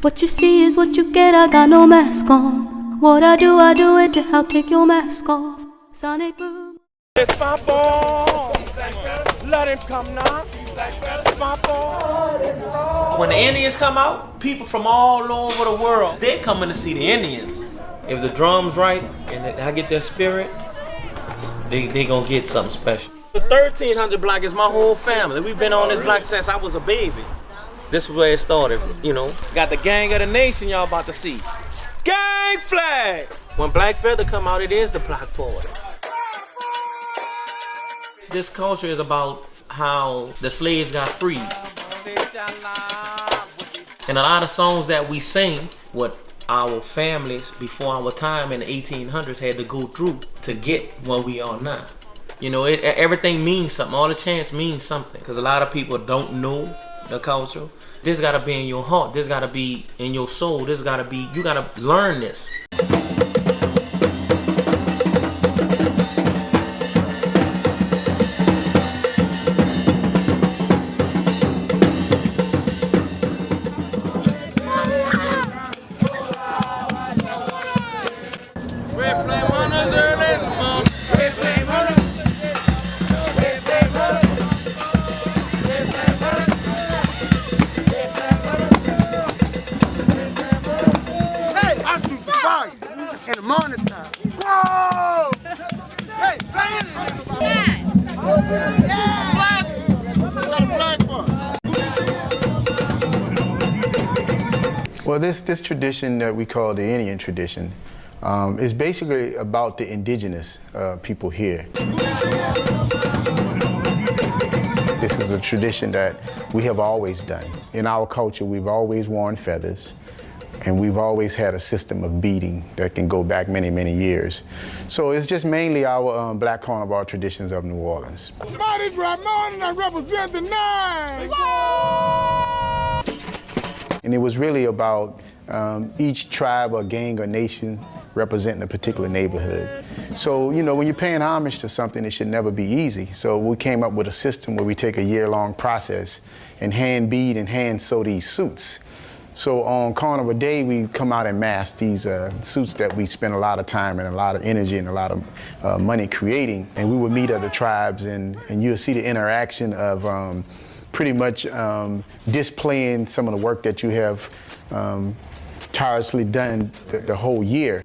What you see is what you get, I got no mask on. What I do it to help take your mask off. Sonic boom. It's my ball. Let him come now. It's my ball. When the Indians come out, people from all over the world, they're coming to see the Indians. If the drum's right and I get their spirit, they gonna get something special. The 1300 block is my whole family. We've been on this block since I was a baby. This is where it started, you know. Got the gang of the nation y'all about to see. Gang flag! When Black Feather come out, it is the block party. This culture is about how the slaves got freed. And a lot of songs that we sing, what our families before our time in the 1800s had to go through to get where we are now. You know, everything means something. All the chants mean something. Because a lot of people don't know the culture. This gotta be in your heart. This gotta be in your soul. This gotta be, you gotta learn this. In the morning time. Whoa! Hey, well, this tradition that we call the Indian tradition is basically about the indigenous people here. This is a tradition that we have always done. In our culture, we've always worn feathers. And we've always had a system of beating that can go back many, many years. So it's just mainly our Black Carnival traditions of New Orleans. Marty Ramon, I represent the nine. And it was really about each tribe or gang or nation representing a particular neighborhood. So, you know, when you're paying homage to something, it should never be easy. So we came up with a system where we take a year-long process and hand bead and hand sew these suits. So on Carnival Day, we come out and mask these suits that we spend a lot of time and a lot of energy and a lot of money creating. And we would meet other tribes, and you'll see the interaction of pretty much displaying some of the work that you have tirelessly done the whole year.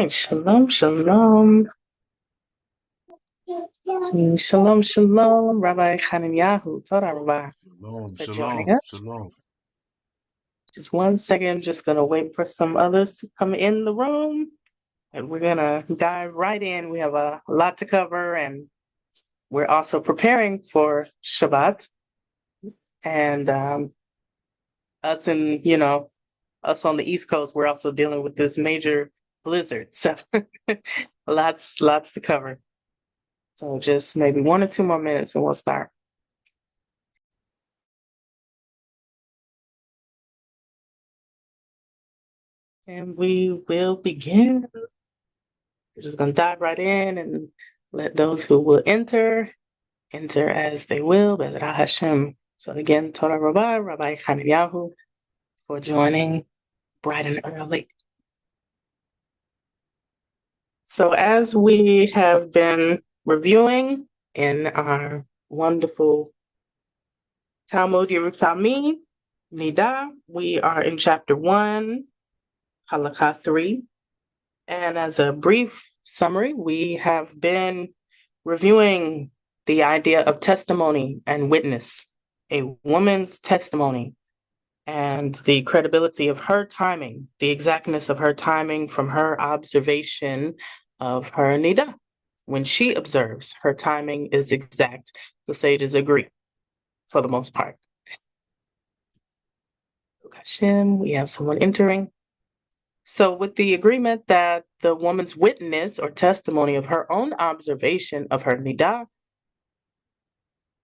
Shalom, shalom. Shalom, shalom, Rabbi Hananyahu. Toda Rabbi. For joining us. Shalom. Just 1 second, just gonna wait for some others to come in the room. And we're gonna dive right in. We have a lot to cover, and we're also preparing for Shabbat. And us on the East Coast, we're also dealing with this major blizzard. So lots to cover. So just maybe 1 or 2 more minutes and we'll start. And we will begin. We're just going to dive right in and let those who will enter as they will, Bezrat Hashem. So again, Toda Rabbi Hananyahu, for joining bright and early. So as we have been reviewing in our wonderful Talmud Yerushalmi, Niddah. We are in chapter 1, halakha 3. And as a brief summary, we have been reviewing the idea of testimony and witness, a woman's testimony, and the credibility of her timing, the exactness of her timing from her observation of her Niddah. When she observes, her timing is exact. The sages agree for the most part. Hashem, we have someone entering. So with the agreement that the woman's witness or testimony of her own observation of her Niddah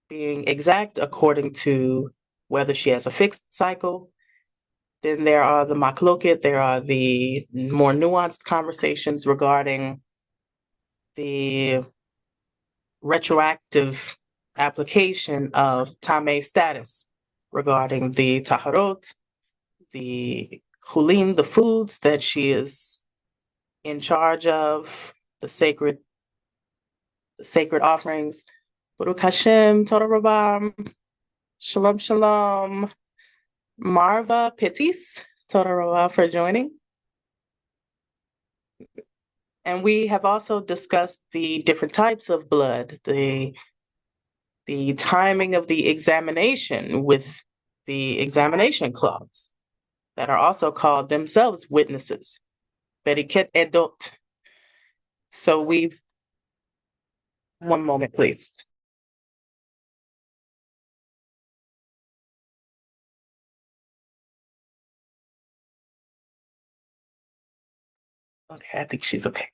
being exact according to whether she has a fixed cycle, then there are the makloket, there are the more nuanced conversations regarding the retroactive application of Tameh status regarding the taharot, the chulin, the foods that she is in charge of, the sacred offerings. Baruch Hashem, Toda Rabam, Shalom Shalom, Marva Pitis, Toda Rabam for joining. And we have also discussed the different types of blood, the timing of the examination with the examination clause that are also called themselves witnesses, Beriket Edot. So one moment, please. Okay, I think she's okay.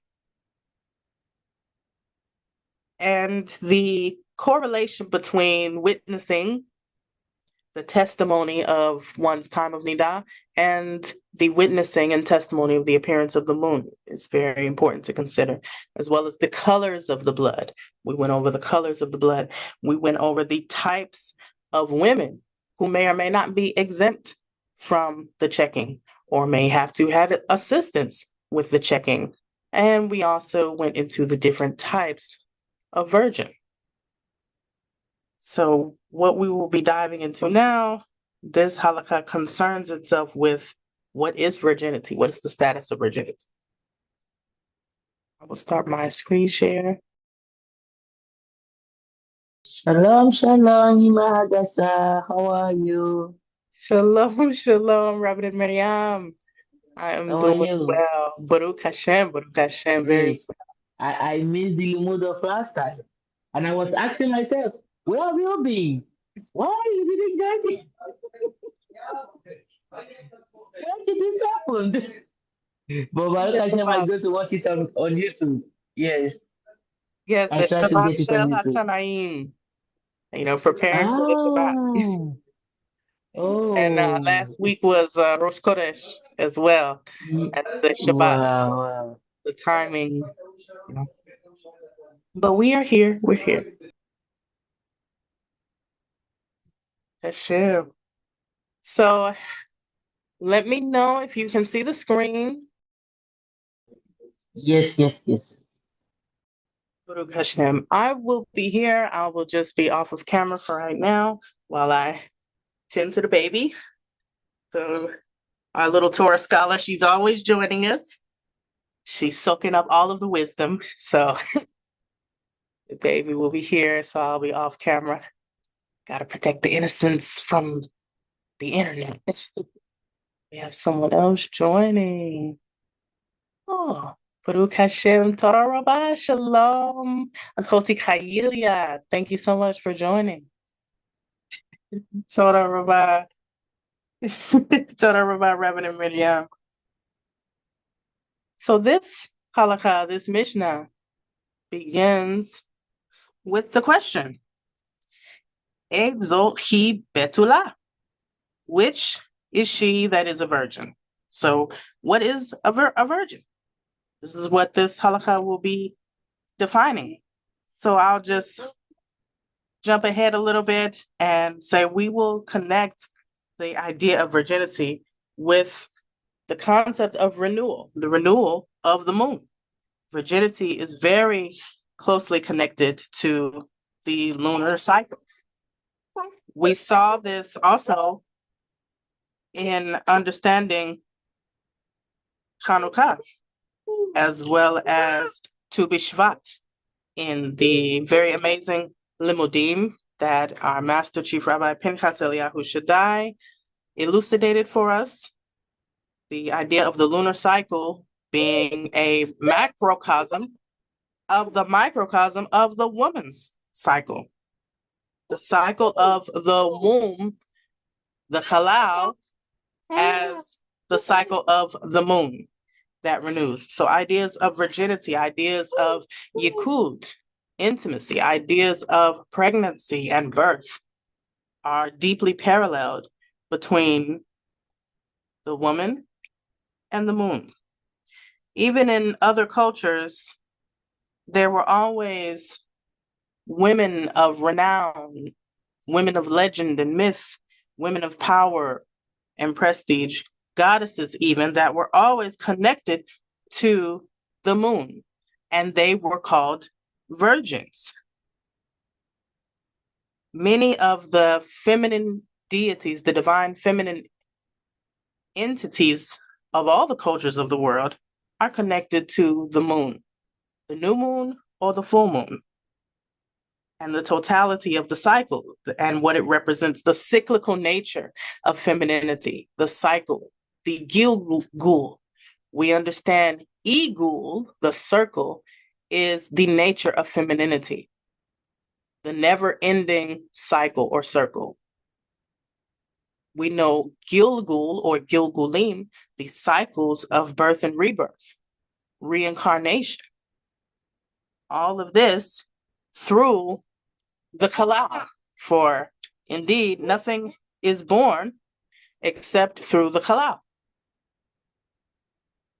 And the correlation between witnessing the testimony of one's time of Niddah and the witnessing and testimony of the appearance of the moon is very important to consider, as well as the colors of the blood. We went over the colors of the blood. We went over the types of women who may or may not be exempt from the checking or may have to have assistance with the checking. And we also went into the different types of virgin. So what we will be diving into now, this halakha concerns itself with what is virginity? What is the status of virginity? I will start my screen share. Shalom, shalom, Ima Hadassah. How are you? Shalom, shalom, Rabbi Miriam. I am How are doing you? well. Baruch Hashem, very Great. I missed the mood of last time. And I was asking myself, where have you been? Why you didn't get it? When did this happen? But Baruch Hashem, I go to watch it on YouTube. Yes, Yes, I the try to Shabbat get it on Shel YouTube. HaTanaim. Preparing for the Shabbat. Ah, And oh, last week was Rosh Chodesh as well, and the Shabbat. wow, wow. The timing, you know. But we are here. We're here. Hashem. So let me know if you can see the screen. Yes, yes, yes. Baruch Hashem. I will be here. I will just be off of camera for right now while I tend to the baby. So our little Torah scholar, she's always joining us. She's soaking up all of the wisdom. So the baby will be here, so I'll be off camera. Gotta protect the innocence from the internet. We have someone else joining. Oh, Baruch Hashem, Torah Rabbah, Shalom, Akoti Chayilia. Thank you so much for joining. Torah Rabbah, Torah Rabbah, Reverend Miriam. So this halakha, this Mishnah, begins with the question, Egzo hi Betulot. Which is she that is a virgin? So what is a virgin? This is what this halakha will be defining. So I'll just jump ahead a little bit and say we will connect the idea of virginity with the concept of renewal, the renewal of the moon. Virginity is very closely connected to the lunar cycle. We saw this also in understanding Hanukkah, as well as Tu B'Shvat, in the very amazing Limudim that our Master Chief Rabbi Pinchas Eliyahu Shaddai elucidated for us. The idea of the lunar cycle being a macrocosm of the microcosm of the woman's cycle. The cycle of the womb, the halal, as the cycle of the moon that renews. So ideas of virginity, ideas of yikud, intimacy, ideas of pregnancy and birth are deeply paralleled between the woman and the moon. Even in other cultures, there were always women of renown, women of legend and myth, women of power and prestige, goddesses even, that were always connected to the moon, and they were called virgins. Many of the feminine deities, the divine feminine entities of all the cultures of the world, are connected to the moon, the new moon or the full moon, and the totality of the cycle and what it represents, the cyclical nature of femininity, the cycle, the Gilgul. We understand Igul, the circle, is the nature of femininity, the never-ending cycle or circle. We know Gilgul or Gilgulim, the cycles of birth and rebirth, reincarnation. All of this through the Kalal, for indeed nothing is born except through the Kalal.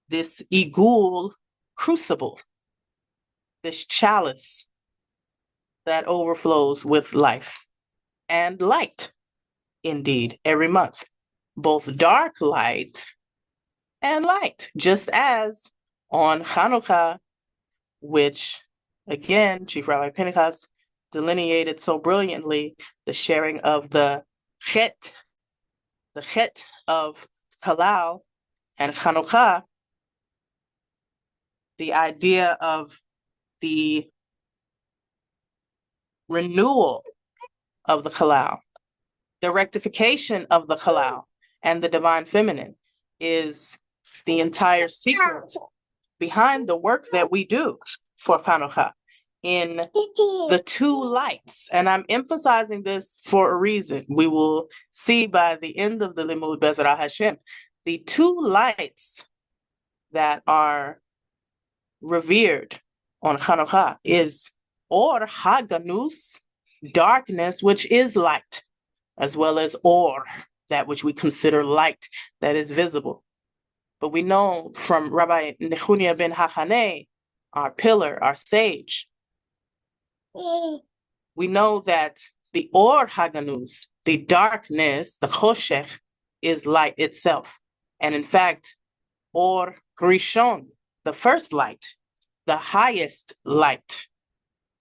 This Igul crucible, this chalice that overflows with life and light, indeed, every month, both dark light and light, just as on Hanukkah, which again, Chief Rabbi Pinchas delineated so brilliantly, the sharing of the chet of Kalal and Hanukkah, the idea of the renewal of the Kalal, the rectification of the Kalal and the divine feminine is the entire secret behind the work that we do for Hanukkah in the two lights. And I'm emphasizing this for a reason. We will see by the end of the Limud Bezrat Hashem, the two lights that are revered on Hanukkah is Or Haganus, darkness, which is light, as well as Or, that which we consider light, that is visible. But we know from Rabbi Nechunia ben Hachaneh, our pillar, our sage, we know that the Or Haganus, the darkness, the Choshech, is light itself. And in fact, Or Rishon, the first light, the highest light,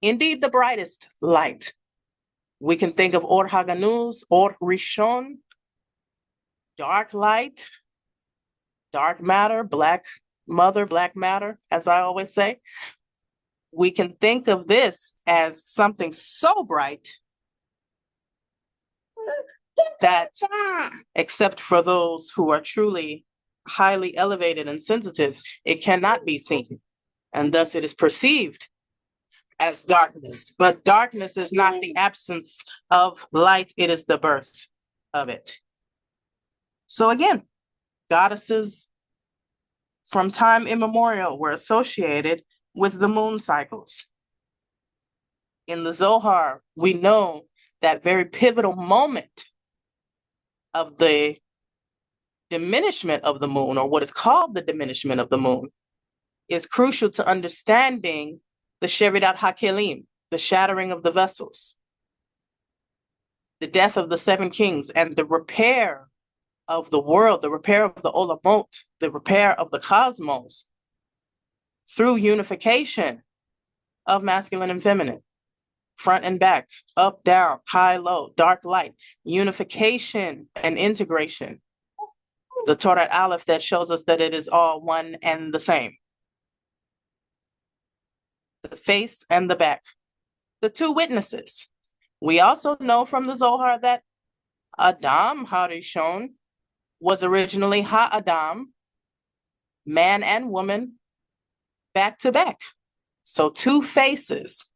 indeed the brightest light. We can think of Or Haganus, Or Rishon, dark light, dark matter, black mother, black matter, as I always say. We can think of this as something so bright that, except for those who are truly highly elevated and sensitive, it cannot be seen. And thus it is perceived as darkness. But darkness is not the absence of light, it is the birth of it. So again, goddesses from time immemorial were associated with the moon cycles. In the Zohar, we know that very pivotal moment of the diminishment of the moon, or what is called the diminishment of the moon, is crucial to understanding the Sheridat HaKelim, the shattering of the vessels, the death of the seven kings, and the repair of the world, the repair of the Olamot, the repair of the cosmos through unification of masculine and feminine. front and back, up, down, high, low, dark, light, unification and integration. The Torah Aleph that shows us that it is all one and the same. The face and the back. The two witnesses. We also know from the Zohar that Adam Harishon was originally Ha-Adam, man and woman, back to back. So two faces.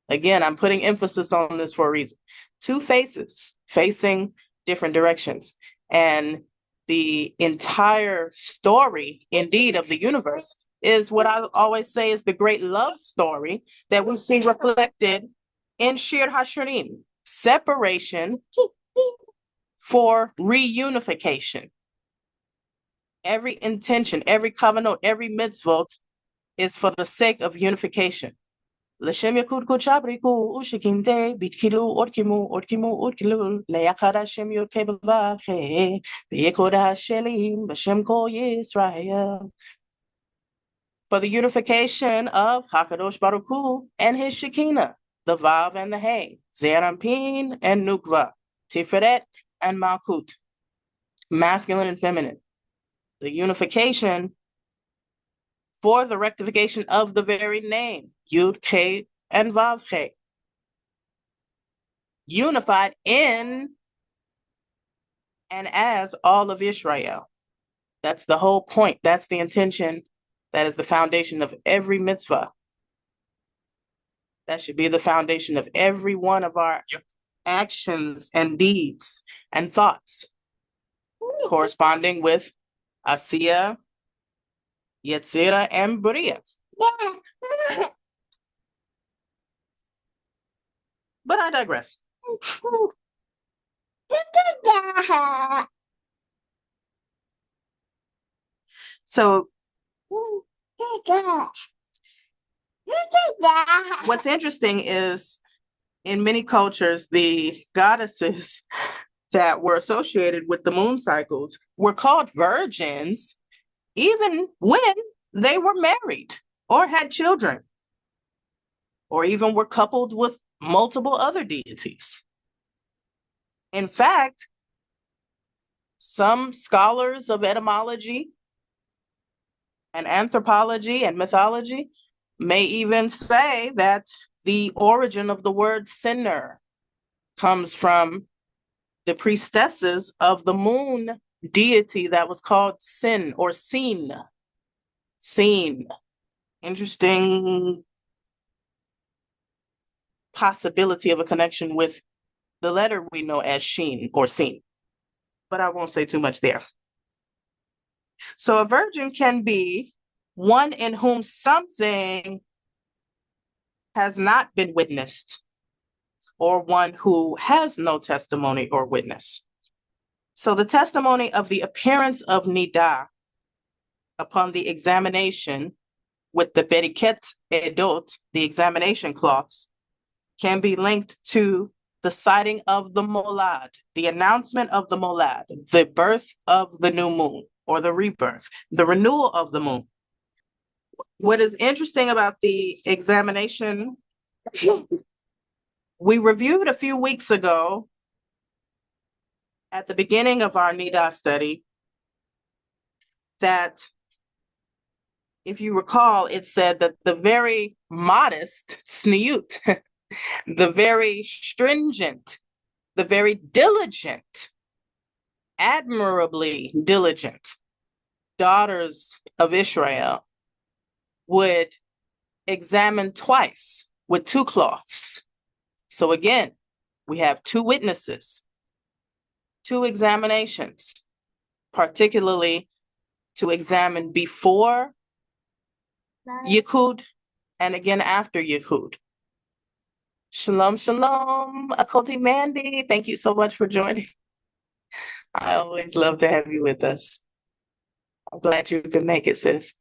Again, I'm putting emphasis on this for a reason. Two faces facing different directions. And the entire story, indeed, of the universe is what I always say is the great love story that we see reflected in Shir HaShirim, separation for reunification. Every intention, every covenant, every mitzvot is for the sake of unification. L'shem yakud kuchabriku ushikinte bitkilu orkimu orkimu urkilu leyakada shem yurke bavache beyekoda shelim b'shem kol Yisrael. For the unification of Hakadosh Baruch Hu and his Shekinah, the Vav and the Hey, Zerampin and Nukva, Tiferet and Malkut, masculine and feminine. The unification for the rectification of the very name, Yud Ke and Vav Ke. Unified in and as all of Israel. That's the whole point. That's the intention. That is the foundation of every mitzvah. That should be the foundation of every one of our actions and deeds and thoughts, corresponding with Asiya, Yetzira, and Bria. But I digress. So, what's interesting is in many cultures, the goddesses that were associated with the moon cycles were called virgins even when they were married or had children, or even were coupled with multiple other deities. In fact, some scholars of etymology and anthropology and mythology may even say that the origin of the word sinner comes from the priestesses of the moon deity that was called Sin or Seen. Seen. Interesting possibility of a connection with the letter we know as Sheen or Seen. But I won't say too much there. So a virgin can be one in whom something has not been witnessed, or one who has no testimony or witness. So the testimony of the appearance of Niddah upon the examination with the Beriket Edot, the examination cloths, can be linked to the sighting of the Molad, the announcement of the Molad, the birth of the new moon, or the rebirth, the renewal of the moon. What is interesting about the examination, we reviewed a few weeks ago at the beginning of our Niddah study that, if you recall, it said that the very modest sniyut, the very stringent, the very diligent, admirably diligent daughters of Israel would examine twice with two cloths. So again, we have two witnesses, two examinations, particularly to examine before Yikud and again after Yikud. Shalom, shalom, Akoti Mandy. Thank you so much for joining. I always love to have you with us. I'm glad you could make it, sis.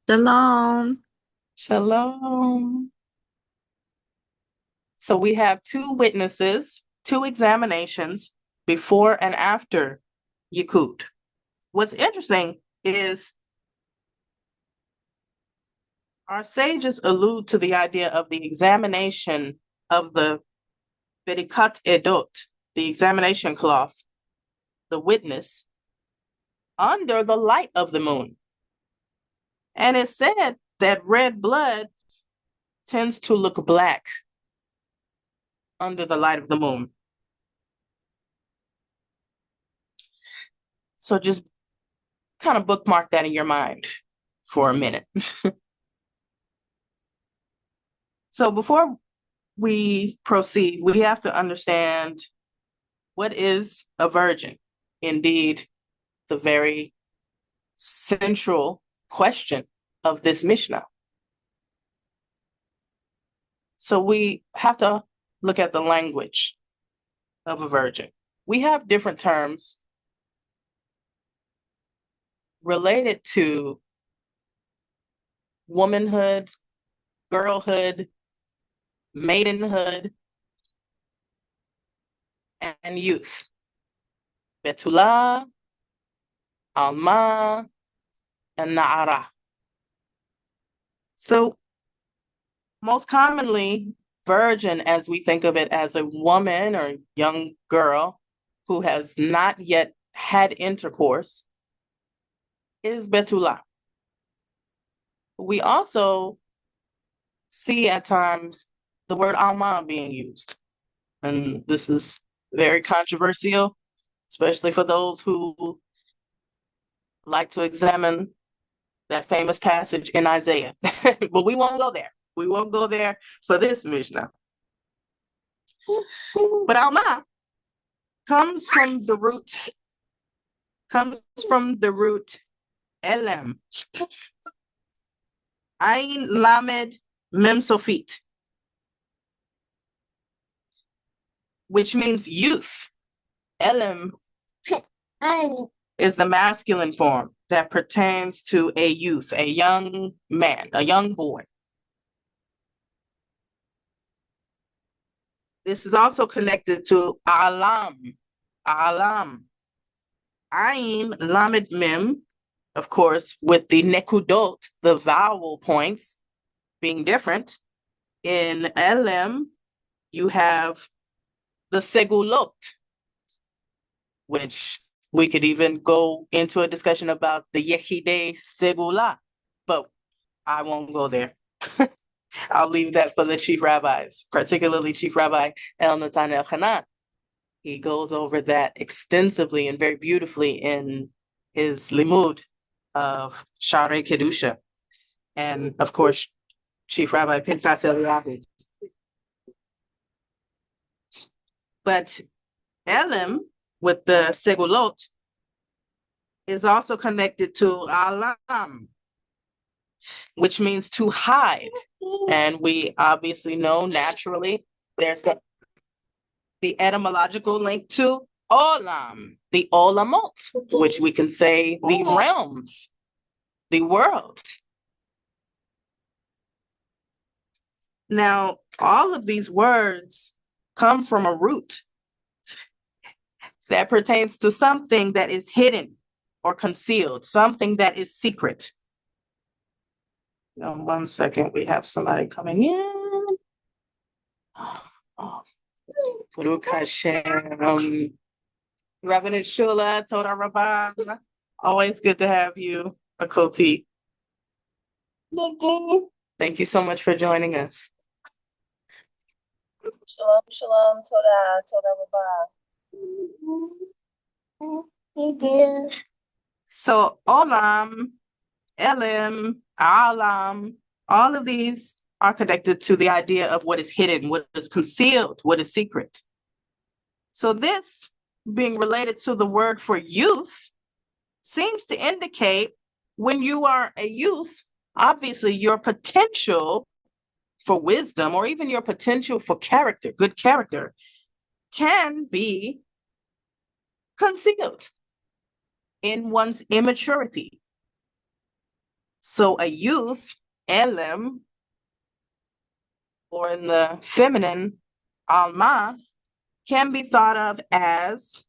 Shalom. Shalom. So we have two witnesses, two examinations before and after Yikud. What's interesting is Our sages allude to the idea of the examination of the Bedikat Edot, the examination cloth, the witness, under the light of the moon. And it's said that red blood tends to look black under the light of the moon. So just kind of bookmark that in your mind for a minute. So before we proceed, we have to understand what is a virgin. Indeed, the very central question of this Mishnah. So we have to look at the language of a virgin. We have different terms related to womanhood, girlhood, maidenhood, and youth. Betulot, Alma, and Na'ara. So most commonly, virgin, as we think of it as a woman or young girl who has not yet had intercourse, is Betulot. We also see at times the word Alma being used. And this is very controversial, especially for those who like to examine that famous passage in Isaiah. But we won't go there. We won't go there for this Mishnah. But Alma comes from the root Elem. Ain Lamed Mem Sofit, which means youth. Elem is the masculine form that pertains to a youth, a young man, a young boy. This is also connected to Alam. Alam. Ain Lamed Mem, of course, with the nekudot, the vowel points, being different. In Elem, you have the segulot, which we could even go into a discussion about the Yechidei Segula, but I won't go there. I'll leave that for the chief rabbis, particularly Chief Rabbi El Natan Elchanan. He goes over that extensively and very beautifully in his limud of Sharei Kedusha. And of course, Chief Rabbi Pinchas Eliyahu. But Elim, with the Segulot, is also connected to Alam, which means to hide. And we obviously know naturally there's the etymological link to Olam, the Olamot, which we can say the realms, the worlds. Now, all of these words come from a root that pertains to something that is hidden or concealed, something that is secret. Now, 1 second, we have somebody coming in. Baruch Hashem. Reverend Shula, Toda Rabbah. Always good to have you, Akoti. Thank you so much for joining us. Shalom, shalom, Toda Rabba. So Olam, Elim, Alam, all of these are connected to the idea of what is hidden, what is concealed, what is secret. So this, being related to the word for youth, seems to indicate when you are a youth, obviously your potential for wisdom or even your potential for character, good character, can be concealed in one's immaturity. So a youth, Elim, or in the feminine, Alma, can be thought of as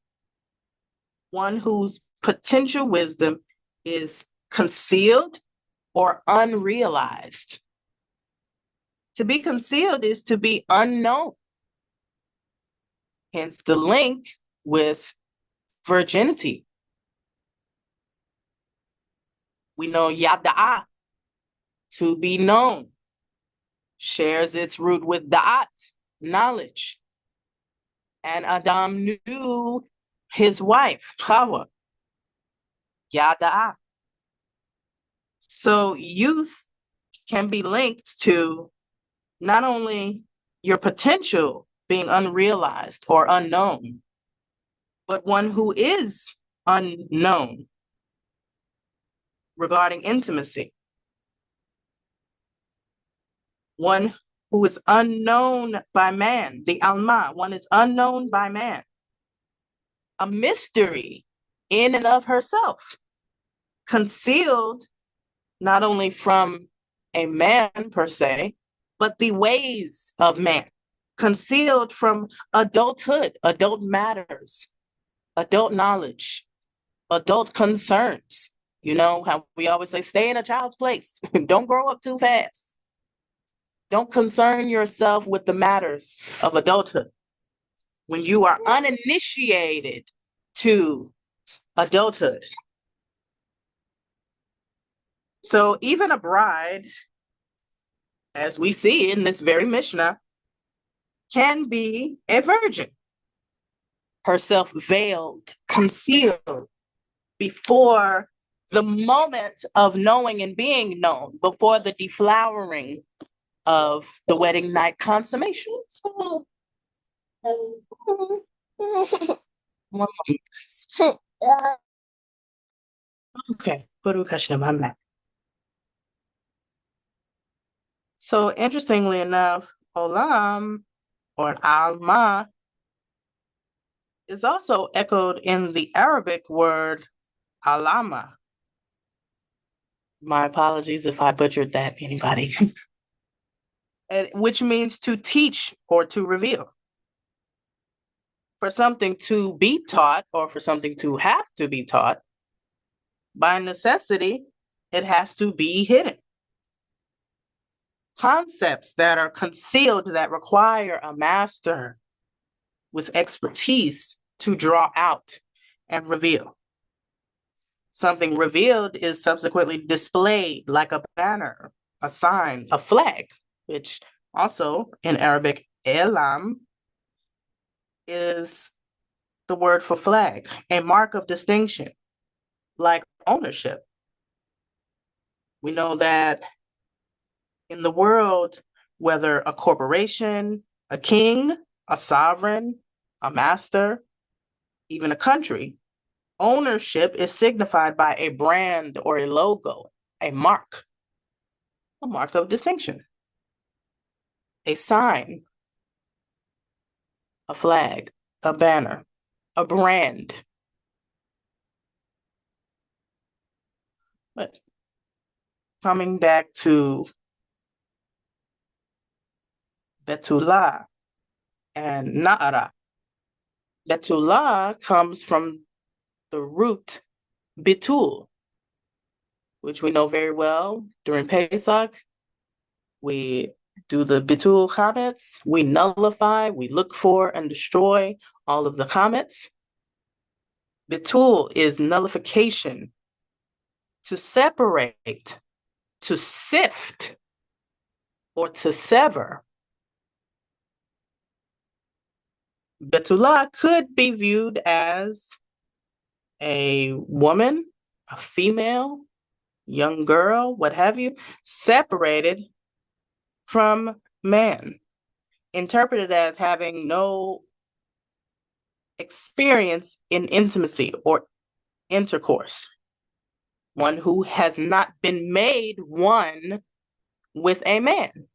one whose potential wisdom is concealed or unrealized. To be concealed is to be unknown. Hence the link with virginity. We know yada'a, to be known, shares its root with da'at, knowledge. And Adam knew his wife, Hawa, yada'a. So youth can be linked to not only your potential being unrealized or unknown, but one who is unknown regarding intimacy. One who is unknown by man, the Alma, one is unknown by man. A mystery in and of herself, concealed not only from a man per se, but the ways of man, concealed from adulthood, adult matters, adult knowledge, adult concerns. You know how we always say, stay in a child's place. Don't grow up too fast. Don't concern yourself with the matters of adulthood. When you are uninitiated to adulthood. So even a bride, as we see in this very Mishnah, can be a virgin, herself veiled, concealed before the moment of knowing and being known, before the deflowering of the wedding night consummation. Okay, so interestingly enough, Olam or Alma is also echoed in the Arabic word Alama. My apologies if I butchered that, anybody. Which means to teach or to reveal. For something to be taught or for something to have to be taught, by necessity, it has to be hidden. Concepts that are concealed that require a master with expertise to draw out and reveal. Something revealed is subsequently displayed like a banner, a sign, a flag, which also in Arabic, elam, is the word for flag, a mark of distinction, like ownership. We know that in the world, whether a corporation, a king, a sovereign, a master, even a country, ownership is signified by a brand or a logo, a mark of distinction, a sign, a flag, a banner, a brand. But coming back to Betulot and Naarot. Betulot comes from the root Betul, which we know very well during Pesach. We do the Betul chametz. We nullify, we look for and destroy all of the chametz. Betul is nullification, to separate, to sift, or to sever. Betulot could be viewed as a woman, a female, young girl, what have you, separated from man, interpreted as having no experience in intimacy or intercourse, one who has not been made one with a man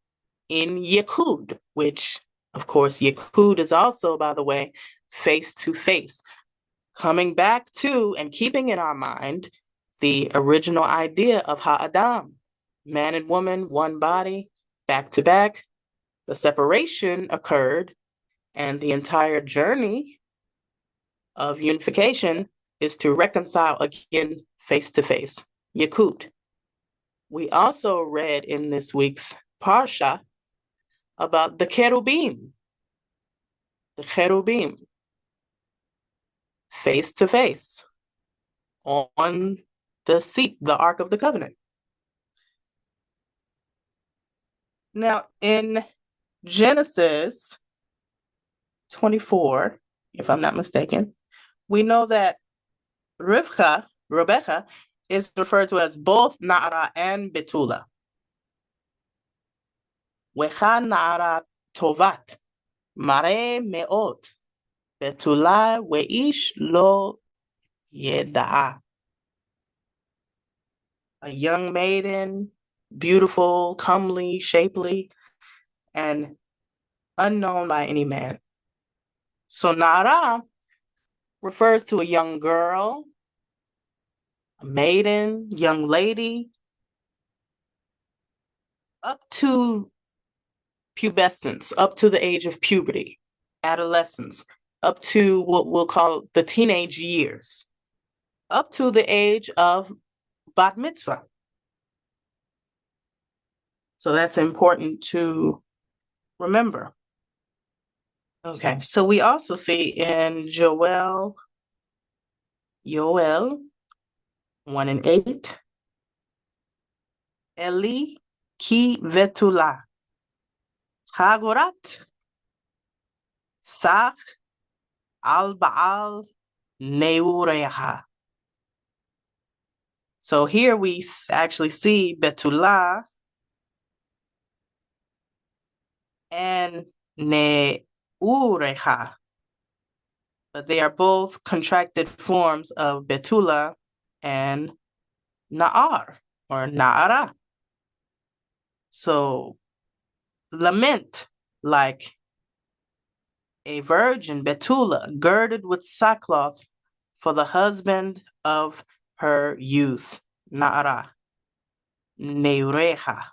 in Yikud, which, of course, Yikud is also, by the way, face to face. Coming back to and keeping in our mind the original idea of Ha'adam, man and woman, one body, back to back. The separation occurred, and the entire journey of unification is to reconcile again face to face, Yikud. We also read in this week's Parsha about the cherubim. The cherubim, face to face, on the seat, the Ark of the Covenant. Now, in Genesis 24, if I'm not mistaken, we know that Rebecca, is referred to as both Naarah and Betulot. Wecha Naarah tovat, mare meot, Betulot weish lo yeda'a. A young maiden, beautiful, comely, shapely, and unknown by any man. So Naarah refers to a young girl, a maiden, young lady, up to pubescence, up to the age of puberty, adolescence, up to what we'll call the teenage years, up to the age of bat mitzvah. So that's important to remember. Okay, so we also see in Joel 1:8, Eli ki vetula, chagorat, sach al baal neureha. So here we actually see Betullah and Neureha, but they are both contracted forms of Betullah and Na'ar or Na'ara. So lament like a virgin, Betullah, girded with sackcloth for the husband of her youth, Na'ara, Neureha.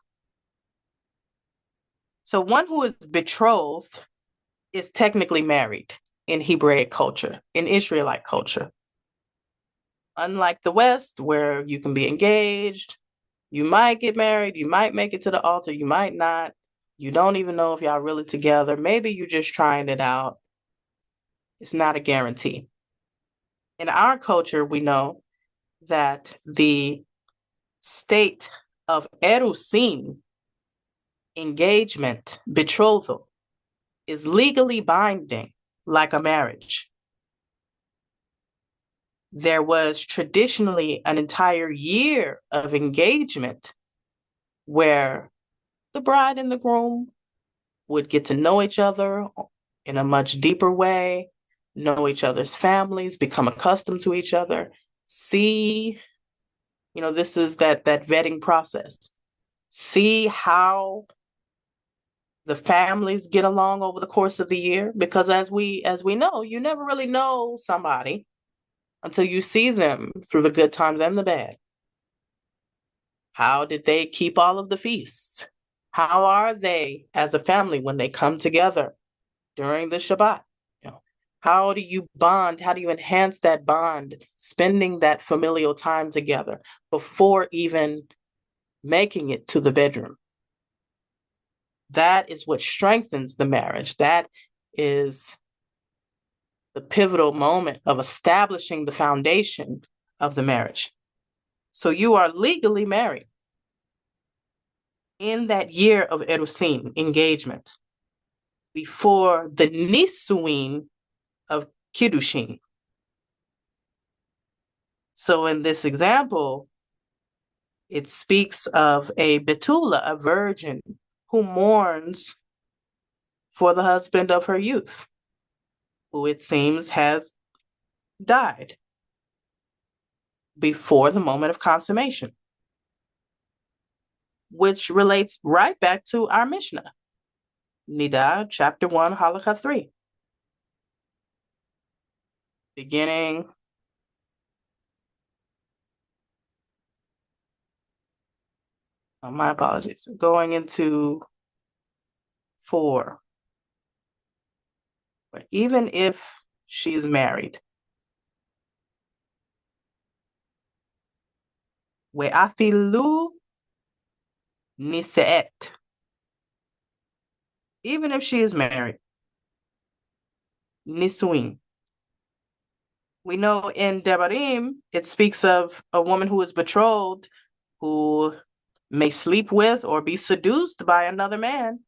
So one who is betrothed is technically married in Hebraic culture, in Israelite culture. Unlike the West, where you can be engaged, you might get married, you might make it to the altar, you might not. You don't even know if y'all really together. Maybe you're just trying it out. It's not a guarantee. In our culture, we know that the state of erusin, engagement, betrothal, is legally binding like a marriage. There was traditionally an entire year of engagement where the bride and the groom would get to know each other in a much deeper way, know each other's families, become accustomed to each other, see, this is that vetting process. See how the families get along over the course of the year, because as we know, you never really know somebody until you see them through the good times and the bad. How did they keep all of the feasts? How are they as a family when they come together during the Shabbat? How do you bond? How do you enhance that bond, spending that familial time together before even making it to the bedroom? That is what strengthens the marriage. That is the pivotal moment of establishing the foundation of the marriage. So you are legally married in that year of erusin, engagement, before the nisuin of kiddushin. So in this example, it speaks of a betula, a virgin, who mourns for the husband of her youth, who it seems has died before the moment of consummation, which relates right back to our Mishnah, Niddah, chapter 1, halakha 3. Beginning my apologies, going into 4. But even if she's married, ve'afilu nise'et, even if she is married. Nisuin. We know in Devarim, it speaks of a woman who is betrothed, who may sleep with or be seduced by another man,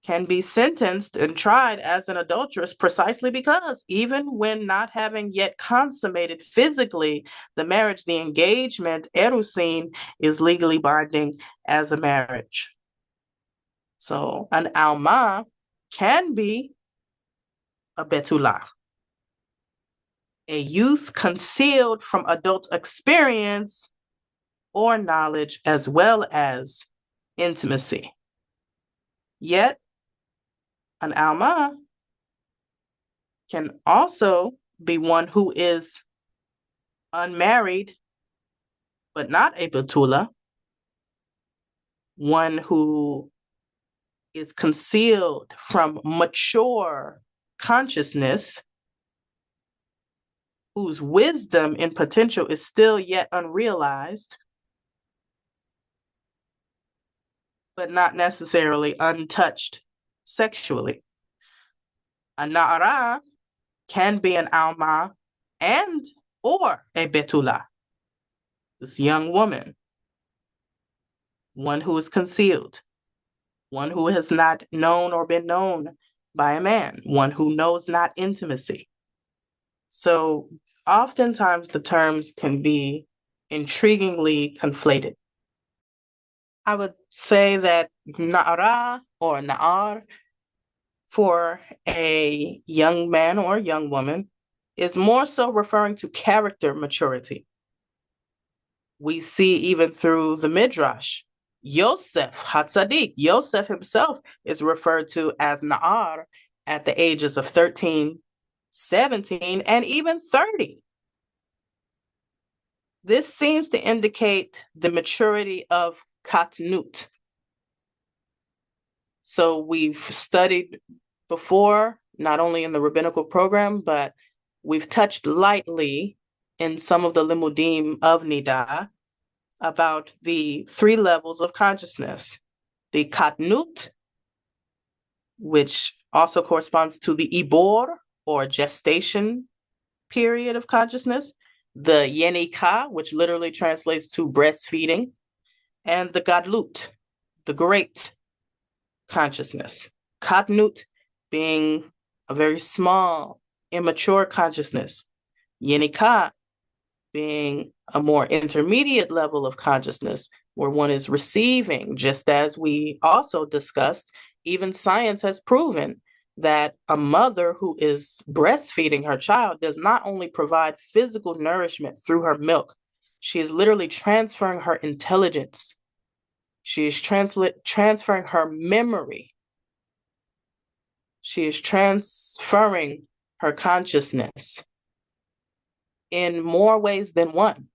can be sentenced and tried as an adulteress precisely because even when not having yet consummated physically the marriage, the engagement, erusin, is legally binding as a marriage. So an alma can be a betula, a youth concealed from adult experience or knowledge as well as intimacy. Yet, an alma can also be one who is unmarried but not a betula, one who is concealed from mature consciousness, whose wisdom and potential is still yet unrealized, but not necessarily untouched sexually. A na'ara can be an alma and or a betula, this young woman, one who is concealed, one who has not known or been known by a man, one who knows not intimacy. So oftentimes the terms can be intriguingly conflated. I would say that na'ara or na'ar for a young man or young woman is more so referring to character maturity. We see even through the Midrash, Yosef Hatzadik, Yosef himself is referred to as Na'ar at the ages of 13, 17, and even 30. This seems to indicate the maturity of Katnut. So we've studied before, not only in the rabbinical program, but we've touched lightly in some of the limudim of Niddah about the 3 levels of consciousness. The Katnut, which also corresponds to the Ibor, or gestation period of consciousness, the Yenika, which literally translates to breastfeeding, and the Gadlut, the great consciousness. Katnut being a very small, immature consciousness. Yenika being a more intermediate level of consciousness where one is receiving, just as we also discussed, even science has proven that a mother who is breastfeeding her child does not only provide physical nourishment through her milk, she is literally transferring her intelligence. She is transferring her memory. She is transferring her consciousness in more ways than one.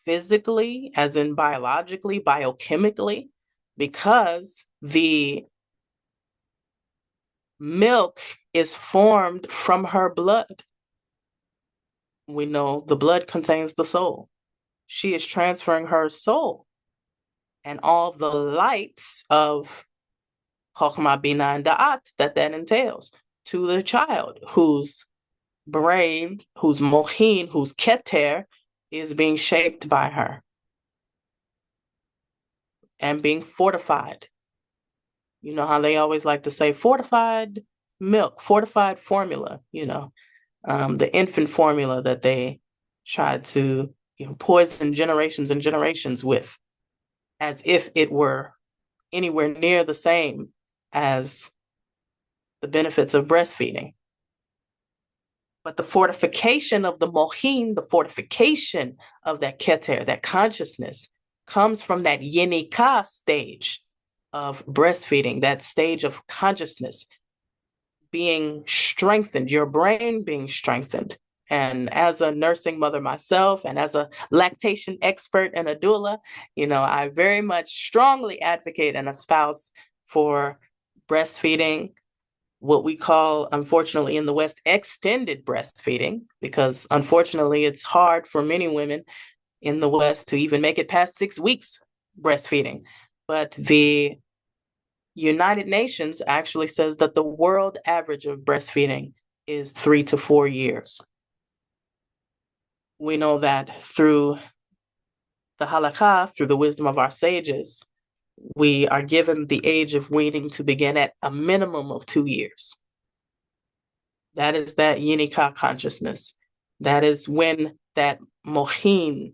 Physically, as in biologically, biochemically, because the milk is formed from her blood. We know the blood contains the soul. She is transferring her soul and all the lights of Chokhmah, Bina, and Da'at that entails to the child whose brain, whose mohin, whose keter is being shaped by her and being fortified. You know how they always like to say fortified milk, fortified formula, the infant formula that they tried to poison generations and generations with, as if it were anywhere near the same as the benefits of breastfeeding. But the fortification of the mohin, the fortification of that keter, that consciousness, comes from that yenika stage of breastfeeding, that stage of consciousness being strengthened, your brain being strengthened. And as a nursing mother myself, and as a lactation expert and a doula, I very much strongly advocate and espouse for breastfeeding, what we call, unfortunately, in the West, extended breastfeeding, because unfortunately, it's hard for many women in the West to even make it past 6 weeks breastfeeding. But the United Nations actually says that the world average of breastfeeding is 3 to 4 years. We know that through the halakha, through the wisdom of our sages, we are given the age of weaning to begin at a minimum of 2 years. That is that Yinika consciousness. That is when that mohin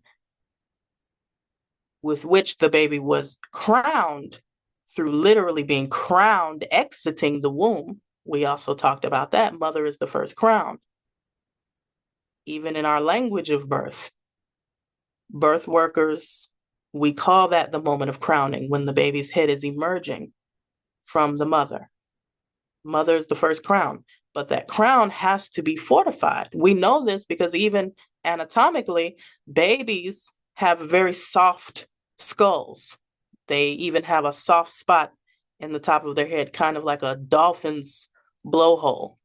with which the baby was crowned, through literally being crowned, exiting the womb. We also talked about that. Mother is the first crown. Even in our language of birth workers, we call that the moment of crowning, when the baby's head is emerging from the mother. Mother is the first crown, but that crown has to be fortified. We know this because even anatomically, babies have very soft skulls. They even have a soft spot in the top of their head, kind of like a dolphin's blowhole,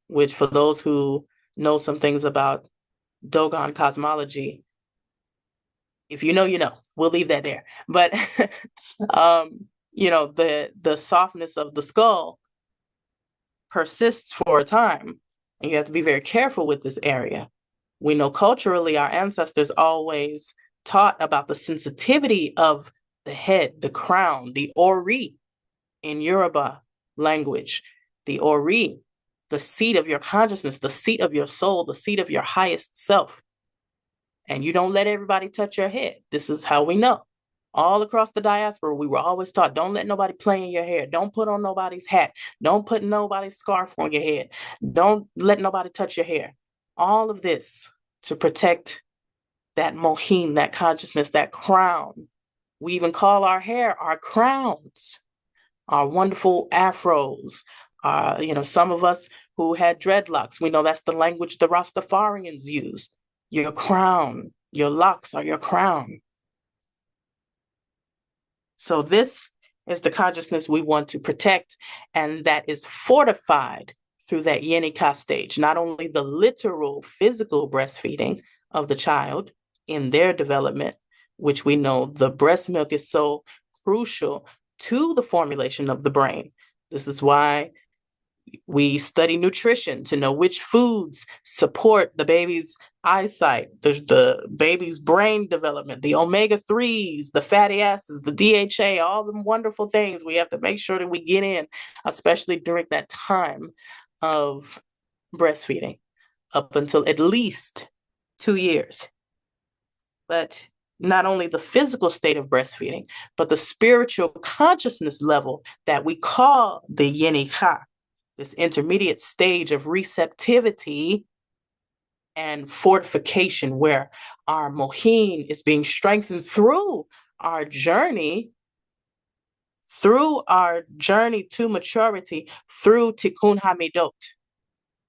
which for those who know some things about Dogon cosmology, if you know, you know. We'll leave that there. But the softness of the skull persists for a time, and you have to be very careful with this area. We know culturally our ancestors always taught about the sensitivity of the head, the crown, the ori in Yoruba language, the ori, the seat of your consciousness, the seat of your soul, the seat of your highest self. And you don't let everybody touch your head. This is how we know. All across the diaspora, we were always taught, don't let nobody play in your hair. Don't put on nobody's hat. Don't put nobody's scarf on your head. Don't let nobody touch your hair. All of this to protect that mohin, that consciousness, that crown. We even call our hair our crowns, our wonderful afros. Some of us who had dreadlocks, we know that's the language the Rastafarians use. Your crown, your locks are your crown. So this is the consciousness we want to protect, and that is fortified through that Yenika stage, not only the literal physical breastfeeding of the child in their development, which we know the breast milk is so crucial to the formulation of the brain. This is why we study nutrition to know which foods support the baby's eyesight, the baby's brain development, the omega-3s, the fatty acids, the DHA, all the wonderful things we have to make sure that we get in, especially during that time of breastfeeding, up until at least 2 years. But not only the physical state of breastfeeding, but the spiritual consciousness level that we call the Yenika, this intermediate stage of receptivity and fortification, where our mohin is being strengthened through our journey to maturity, through tikkun hamidot.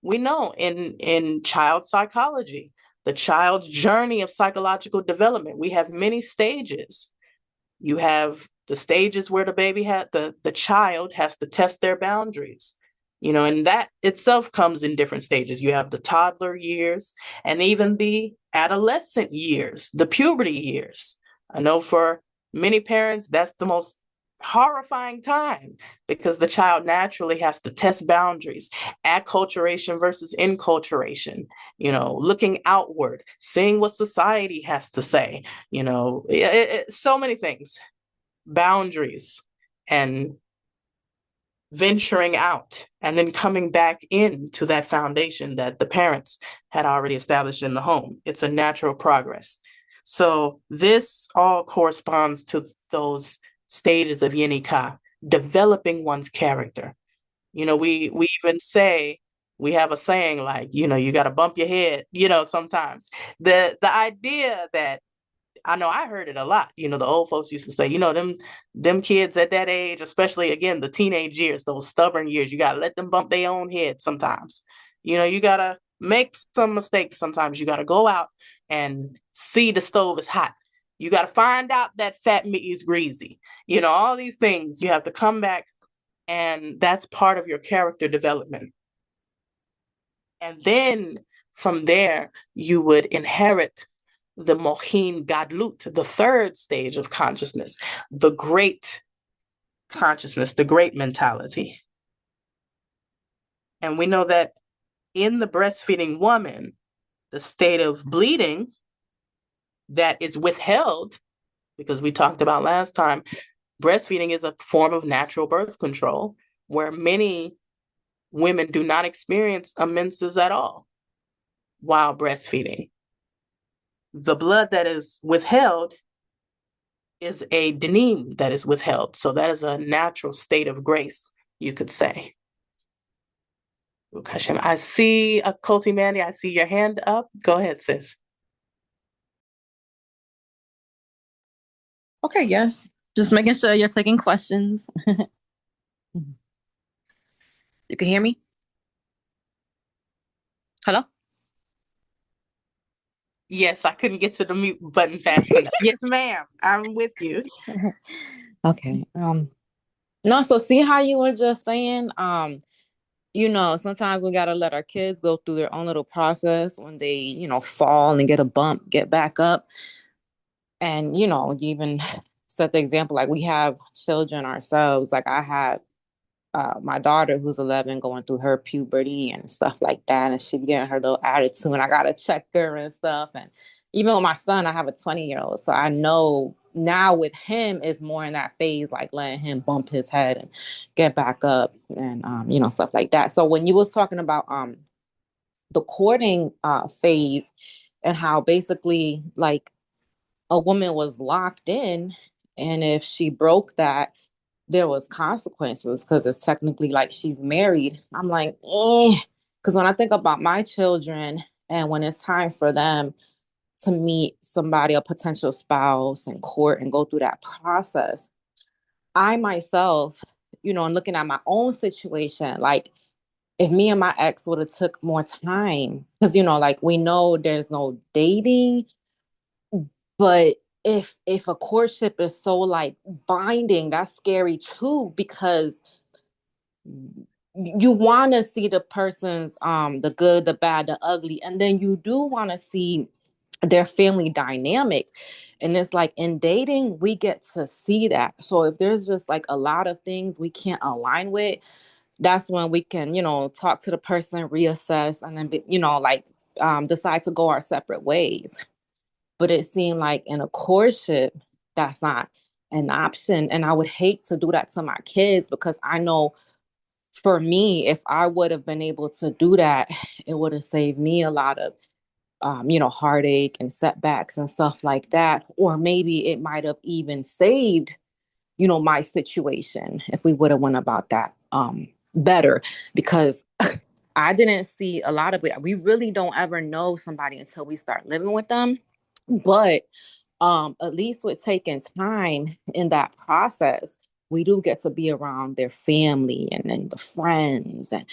We know in child psychology, the child's journey of psychological development, we have many stages. You have the stages where the child has to test their boundaries. And that itself comes in different stages. You have the toddler years and even the adolescent years, the puberty years. I know for many parents, that's the most horrifying time, because the child naturally has to test boundaries, acculturation versus inculturation, looking outward, seeing what society has to say, so many things, boundaries, and venturing out, and then coming back into that foundation that the parents had already established in the home. It's a natural progress. So this all corresponds to those stages of Yenika, developing one's character. We even say, we have a saying like, you got to bump your head, sometimes. The idea that, I know I heard it a lot. The old folks used to say, them kids at that age, especially again, the teenage years, those stubborn years, you got to let them bump their own head sometimes. You got to make some mistakes sometimes. You got to go out and see the stove is hot. You got to find out that fat meat is greasy. All these things, you have to come back, and that's part of your character development. And then from there, you would inherit the mohin gadlut, the third stage of consciousness, the great consciousness, the great mentality. And we know that in the breastfeeding woman, the state of bleeding that is withheld, because we talked about last time, breastfeeding is a form of natural birth control where many women do not experience a menses at all while breastfeeding. The blood that is withheld is a denim that is withheld. So that is a natural state of grace, you could say. I see a Koti Mandy. I see your hand up. Go ahead, sis. Okay, yes. Just making sure you're taking questions. You can hear me? Hello? Yes, I couldn't get to the mute button fast enough. Yes, ma'am. I'm with you. Okay. No, so see how you were just saying, sometimes we gotta let our kids go through their own little process when they, fall and get a bump, get back up. And, you even set the example, like we have children ourselves. Like I have my daughter who's 11 going through her puberty and stuff like that, and she getting her little attitude, and I gotta check her and stuff. And even with my son, I have a 20-year-old, so I know now with him is more in that phase, like letting him bump his head and get back up, and stuff like that. So when you was talking about the courting phase and how basically like a woman was locked in, and if she broke that there was consequences because it's technically like she's married. I'm like, because when I think about my children and when it's time for them to meet somebody, a potential spouse in court and go through that process, I myself, and looking at my own situation, like if me and my ex would have took more time, because, like we know there's no dating, but if a courtship is so like binding, that's scary too, because you want to see the person's the good, the bad, the ugly, and then you do want to see their family dynamic. And it's like in dating we get to see that. So if there's just like a lot of things we can't align with, that's when we can talk to the person, reassess, and then decide to go our separate ways. But it seemed like in a courtship that's not an option, and I would hate to do that to my kids, because I know for me, if I would have been able to do that, it would have saved me a lot of, heartache and setbacks and stuff like that. Or maybe it might have even saved, my situation if we would have went about that better. Because I didn't see a lot of it. We really don't ever know somebody until we start living with them. But at least with taking time in that process, we do get to be around their family and then the friends, and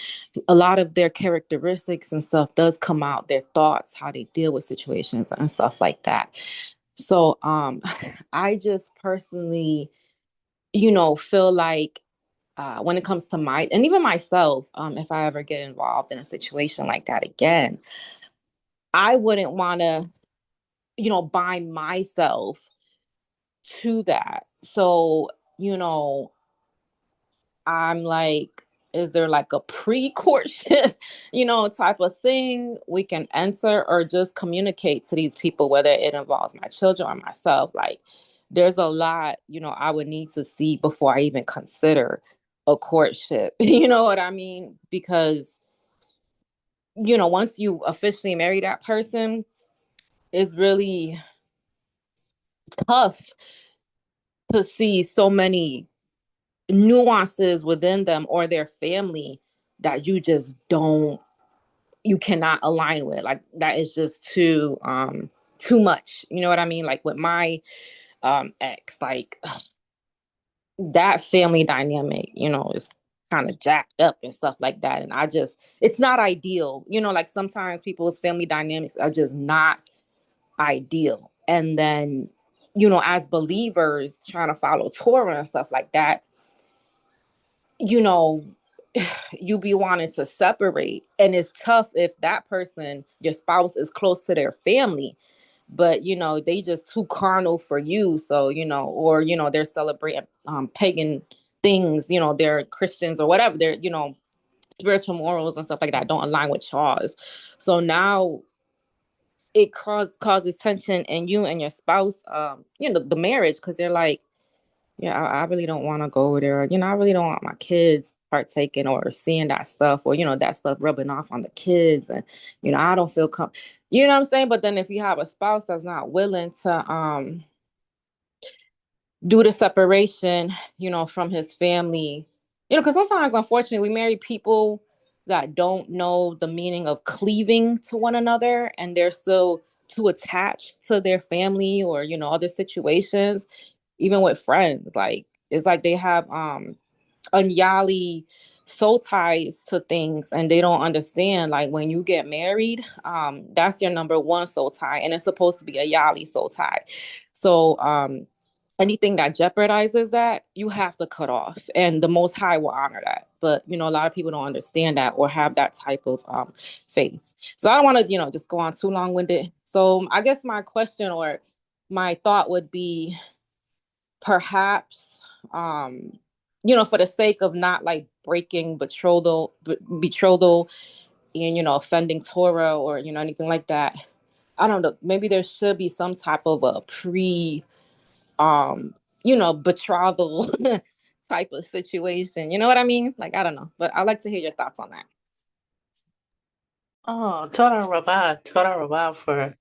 a lot of their characteristics and stuff does come out, their thoughts, how they deal with situations and stuff like that. So I just personally, feel like when it comes to my, and even myself, if I ever get involved in a situation like that again, I wouldn't want to, bind myself to that. So, I'm like, is there like a pre-courtship, type of thing we can enter, or just communicate to these people, whether it involves my children or myself? Like, there's a lot, I would need to see before I even consider a courtship. You know what I mean? Because, once you officially marry that person, it's really tough to see so many nuances within them or their family that you cannot align with. Like that is just too much. You know what I mean? Like with my ex, like that family dynamic, is kind of jacked up and stuff like that. And it's not ideal. Like sometimes people's family dynamics are just not ideal. And then, as believers trying to follow Torah and stuff like that, you know, you be wanting to separate. And it's tough if that person, your spouse, is close to their family, but they just too carnal for you. So, or they're celebrating pagan things, they're Christians or whatever, they're, spiritual morals and stuff like that don't align with yours. So now it causes tension in you and your spouse, the marriage, because they're like, yeah, I really don't want to go there. I really don't want my kids partaking or seeing that stuff, or, that stuff rubbing off on the kids. And, I don't feel you know what I'm saying? But then if you have a spouse that's not willing to do the separation, from his family, because sometimes, unfortunately, we marry people that don't know the meaning of cleaving to one another, and they're still too attached to their family or, other situations, even with friends. Like, it's like they have unyali soul ties to things, and they don't understand, like, when you get married, that's your number one soul tie, and it's supposed to be a yali soul tie. So anything that jeopardizes that, you have to cut off, and the Most High will honor that. But a lot of people don't understand that or have that type of faith. So I don't want to just go on too long-winded. So I guess my question or my thought would be, perhaps for the sake of not like breaking betrothal and offending Torah or anything like that, I don't know, maybe there should be some type of a betrothal type of situation. You know what I mean? Like, I don't know, but I'd like to hear your thoughts on that. Oh, Toda Rabah for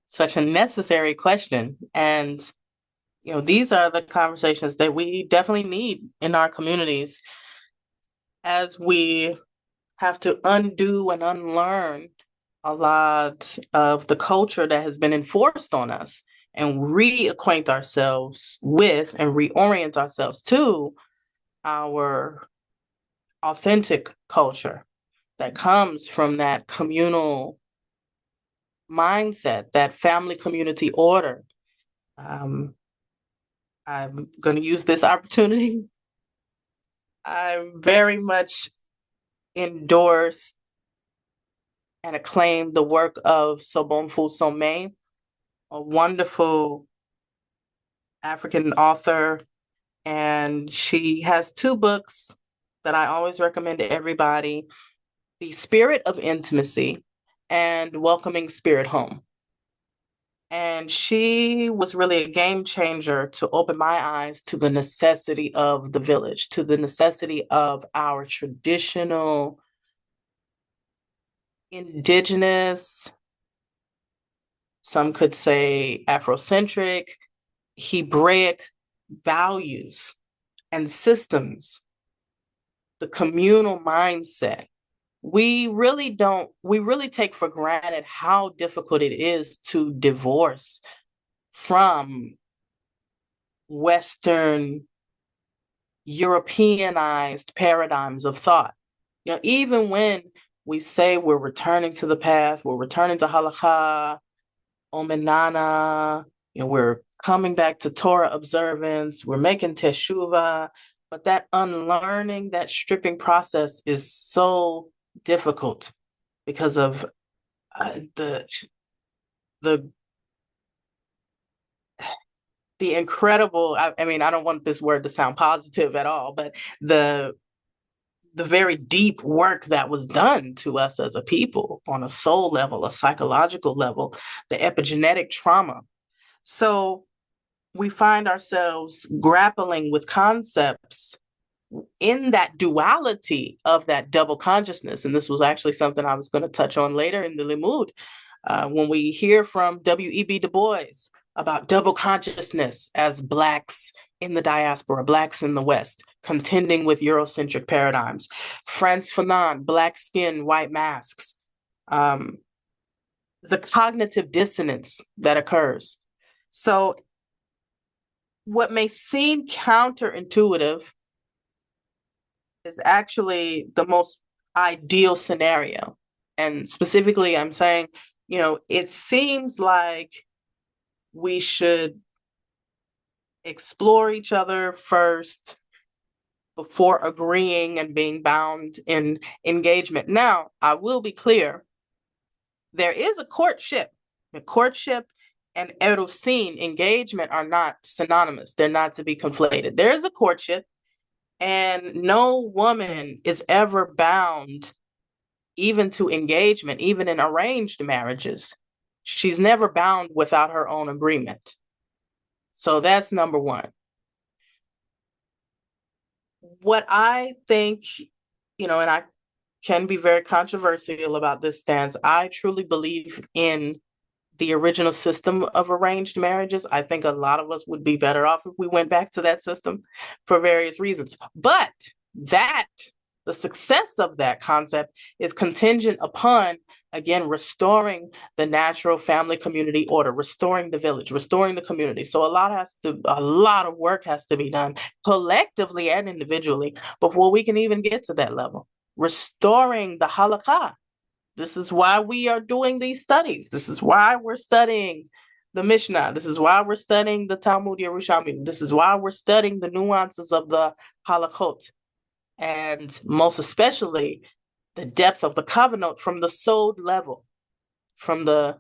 such a necessary question. And, these are the conversations that we definitely need in our communities as we have to undo and unlearn a lot of the culture that has been enforced on us and reacquaint ourselves with and reorient ourselves to our authentic culture that comes from that communal mindset, that family community order. I'm going to use this opportunity. I very much endorse and acclaim the work of Sobonfu Somé, a wonderful African author, and she has 2 books that I always recommend to everybody: The Spirit of Intimacy and Welcoming Spirit Home. And she was really a game changer to open my eyes to the necessity of the village, to the necessity of our traditional, indigenous, some could say Afrocentric, Hebraic values and systems, the communal mindset. We really take for granted how difficult it is to divorce from Western Europeanized paradigms of thought. Even when we say we're returning to the path, we're returning to halakha, omenana, we're coming back to Torah observance, we're making teshuvah, but that unlearning, that stripping process is so difficult because of the incredible, I mean, I don't want this word to sound positive at all, but the very deep work that was done to us as a people on a soul level, a psychological level, the epigenetic trauma. So we find ourselves grappling with concepts in that duality of that double consciousness. And this was actually something I was going to touch on later in the Limud. When we hear from W.E.B. Du Bois about double consciousness as Blacks in the diaspora, Blacks in the West, contending with Eurocentric paradigms. Frantz Fanon, Black skin, white masks. The cognitive dissonance that occurs. So what may seem counterintuitive is actually the most ideal scenario. And specifically, I'm saying, it seems like we should explore each other first before agreeing and being bound in engagement. Now, I will be clear, there is a courtship. The courtship and erusin, engagement, are not synonymous. They're not to be conflated. There is a courtship, And no woman is ever bound even to engagement, even in arranged marriages. She's never bound without her own agreement. So that's number one. What I think, and I can be very controversial about this stance, I truly believe in the original system of arranged marriages. I think a lot of us would be better off if we went back to that system for various reasons. But the success of that concept is contingent upon, again, restoring the natural family community order, restoring the village, restoring the community. So a lot of work has to be done collectively and individually before we can even get to that level. Restoring the halakha. This is why we are doing these studies. This is why we're studying the Mishnah. This is why we're studying the Talmud Yerushalmi. This is why we're studying the nuances of the halachot. And most especially, the depth of the covenant from the sod level, from the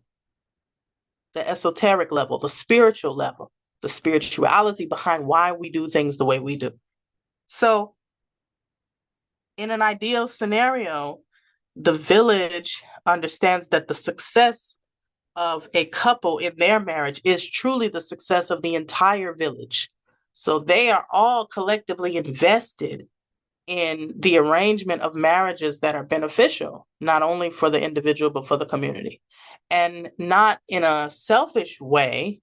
esoteric level, the spiritual level, the spirituality behind why we do things the way we do. So, in an ideal scenario, the village understands that the success of a couple in their marriage is truly the success of the entire village. So they are all collectively invested in the arrangement of marriages that are beneficial, not only for the individual, but for the community. And not in a selfish way,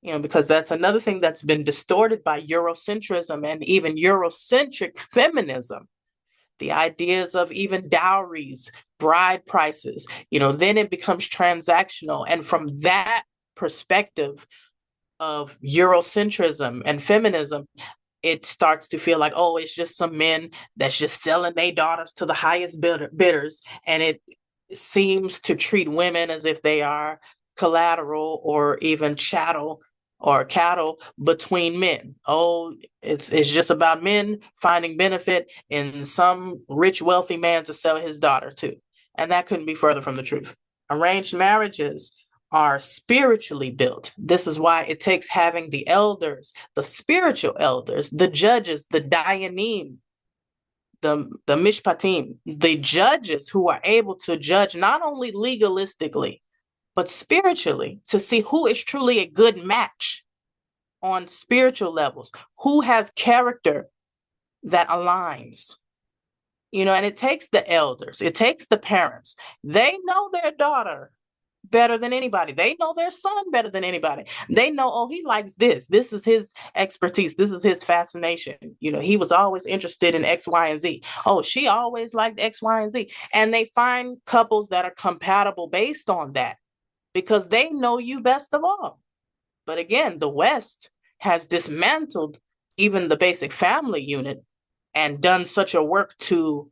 because that's another thing that's been distorted by Eurocentrism and even Eurocentric feminism. The ideas of even dowries, bride prices, then it becomes transactional. And from that perspective of Eurocentrism and feminism, it starts to feel like, oh, it's just some men that's just selling their daughters to the highest bidders. And it seems to treat women as if they are collateral or even chattel or cattle between men. Oh, it's just about men finding benefit in some rich, wealthy man to sell his daughter to. And that couldn't be further from the truth. Arranged marriages are spiritually built. This is why it takes having the elders, the spiritual elders, the judges, the dayanim, the mishpatim, the judges who are able to judge not only legalistically, but spiritually, to see who is truly a good match on spiritual levels, who has character that aligns. And it takes the elders, it takes the parents. They know their daughter better than anybody. They know their son better than anybody. They know, oh, he likes this. This is his expertise. This is his fascination. He was always interested in X, Y, and Z. Oh, she always liked X, Y, and Z. And they find couples that are compatible based on that because they know you best of all. But again, the West has dismantled even the basic family unit and done such a work to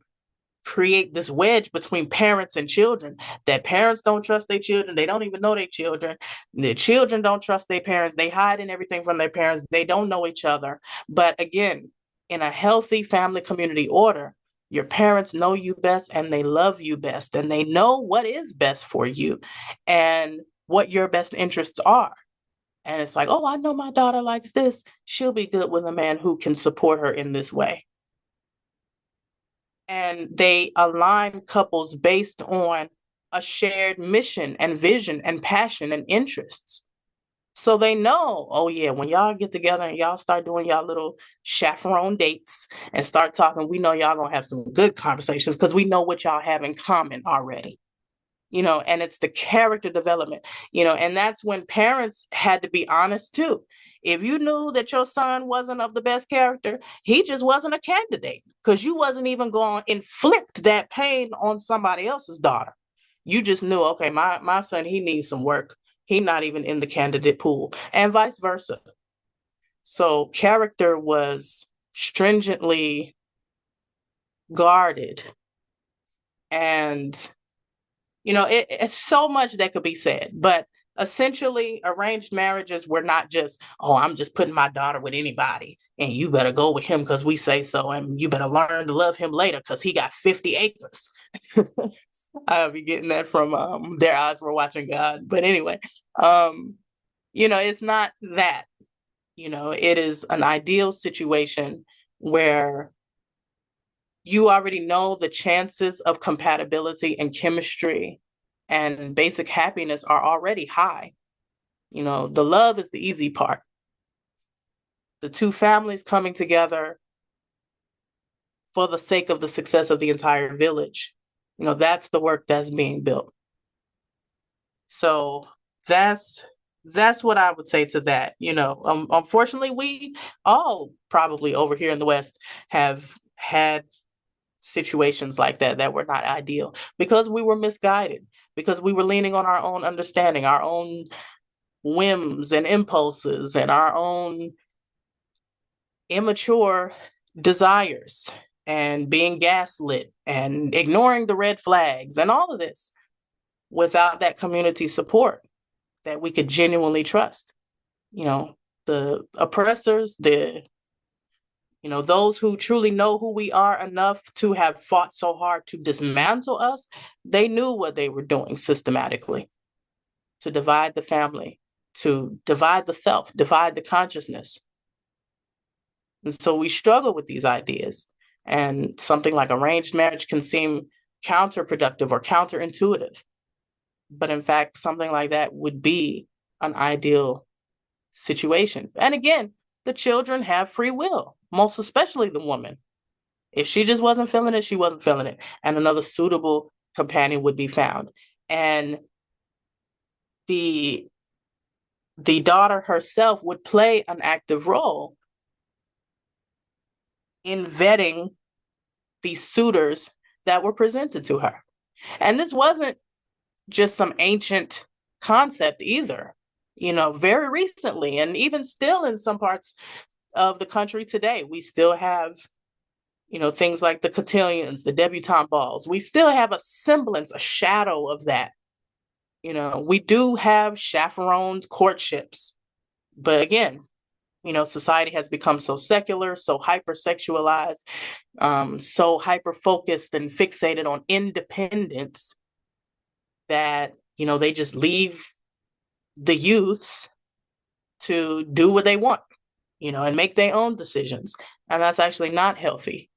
create this wedge between parents and children that parents don't trust their children. They don't even know their children. The children don't trust their parents. They hide in everything from their parents. They don't know each other. But again, in a healthy family community order, your parents know you best and they love you best and they know what is best for you and what your best interests are. And it's like, oh, I know my daughter likes this. She'll be good with a man who can support her in this way. And they align couples based on a shared mission and vision and passion and interests. So they know, oh yeah, when y'all get together and y'all start doing y'all little chaperone dates and start talking, we know y'all gonna have some good conversations because we know what y'all have in common already. And it's the character development, and that's when parents had to be honest too. If you knew that your son wasn't of the best character, he just wasn't a candidate because you wasn't even going to inflict that pain on somebody else's daughter. You just knew, okay, my son, he needs some work. He's not even in the candidate pool, and vice versa. So character was stringently guarded. And it's so much that could be said, but essentially arranged marriages were not just, oh, I'm just putting my daughter with anybody and you better go with him because we say so, and you better learn to love him later because he got 50 acres. I'll be getting that from Their Eyes Were Watching God. But anyway, it's not that. It is an ideal situation where you already know the chances of compatibility and chemistry and basic happiness are already high. The love is the easy part. The two families coming together for the sake of the success of the entire village. That's the work that's being built. So that's what I would say to that. Unfortunately, we all probably over here in the West have had situations like that were not ideal because we were misguided, because we were leaning on our own understanding, our own whims and impulses, and our own immature desires, and being gaslit and ignoring the red flags and all of this without that community support that we could genuinely trust. The oppressors, those who truly know who we are enough to have fought so hard to dismantle us, they knew what they were doing systematically to divide the family, to divide the self, divide the consciousness. And so we struggle with these ideas. And something like arranged marriage can seem counterproductive or counterintuitive. But in fact, something like that would be an ideal situation. And again, the children have free will, most especially the woman. If she just wasn't feeling it, she wasn't feeling it. And another suitable companion would be found. And the daughter herself would play an active role in vetting these suitors that were presented to her. And this wasn't just some ancient concept either. Very recently, and even still in some parts of the country today, we still have, things like the cotillions, the debutante balls. We still have a semblance, a shadow of that. We do have chaperoned courtships. But again, society has become so secular, so hypersexualized, so hyper-focused and fixated on independence that, they just leave the youths to do what they want, and make their own decisions. And that's actually not healthy.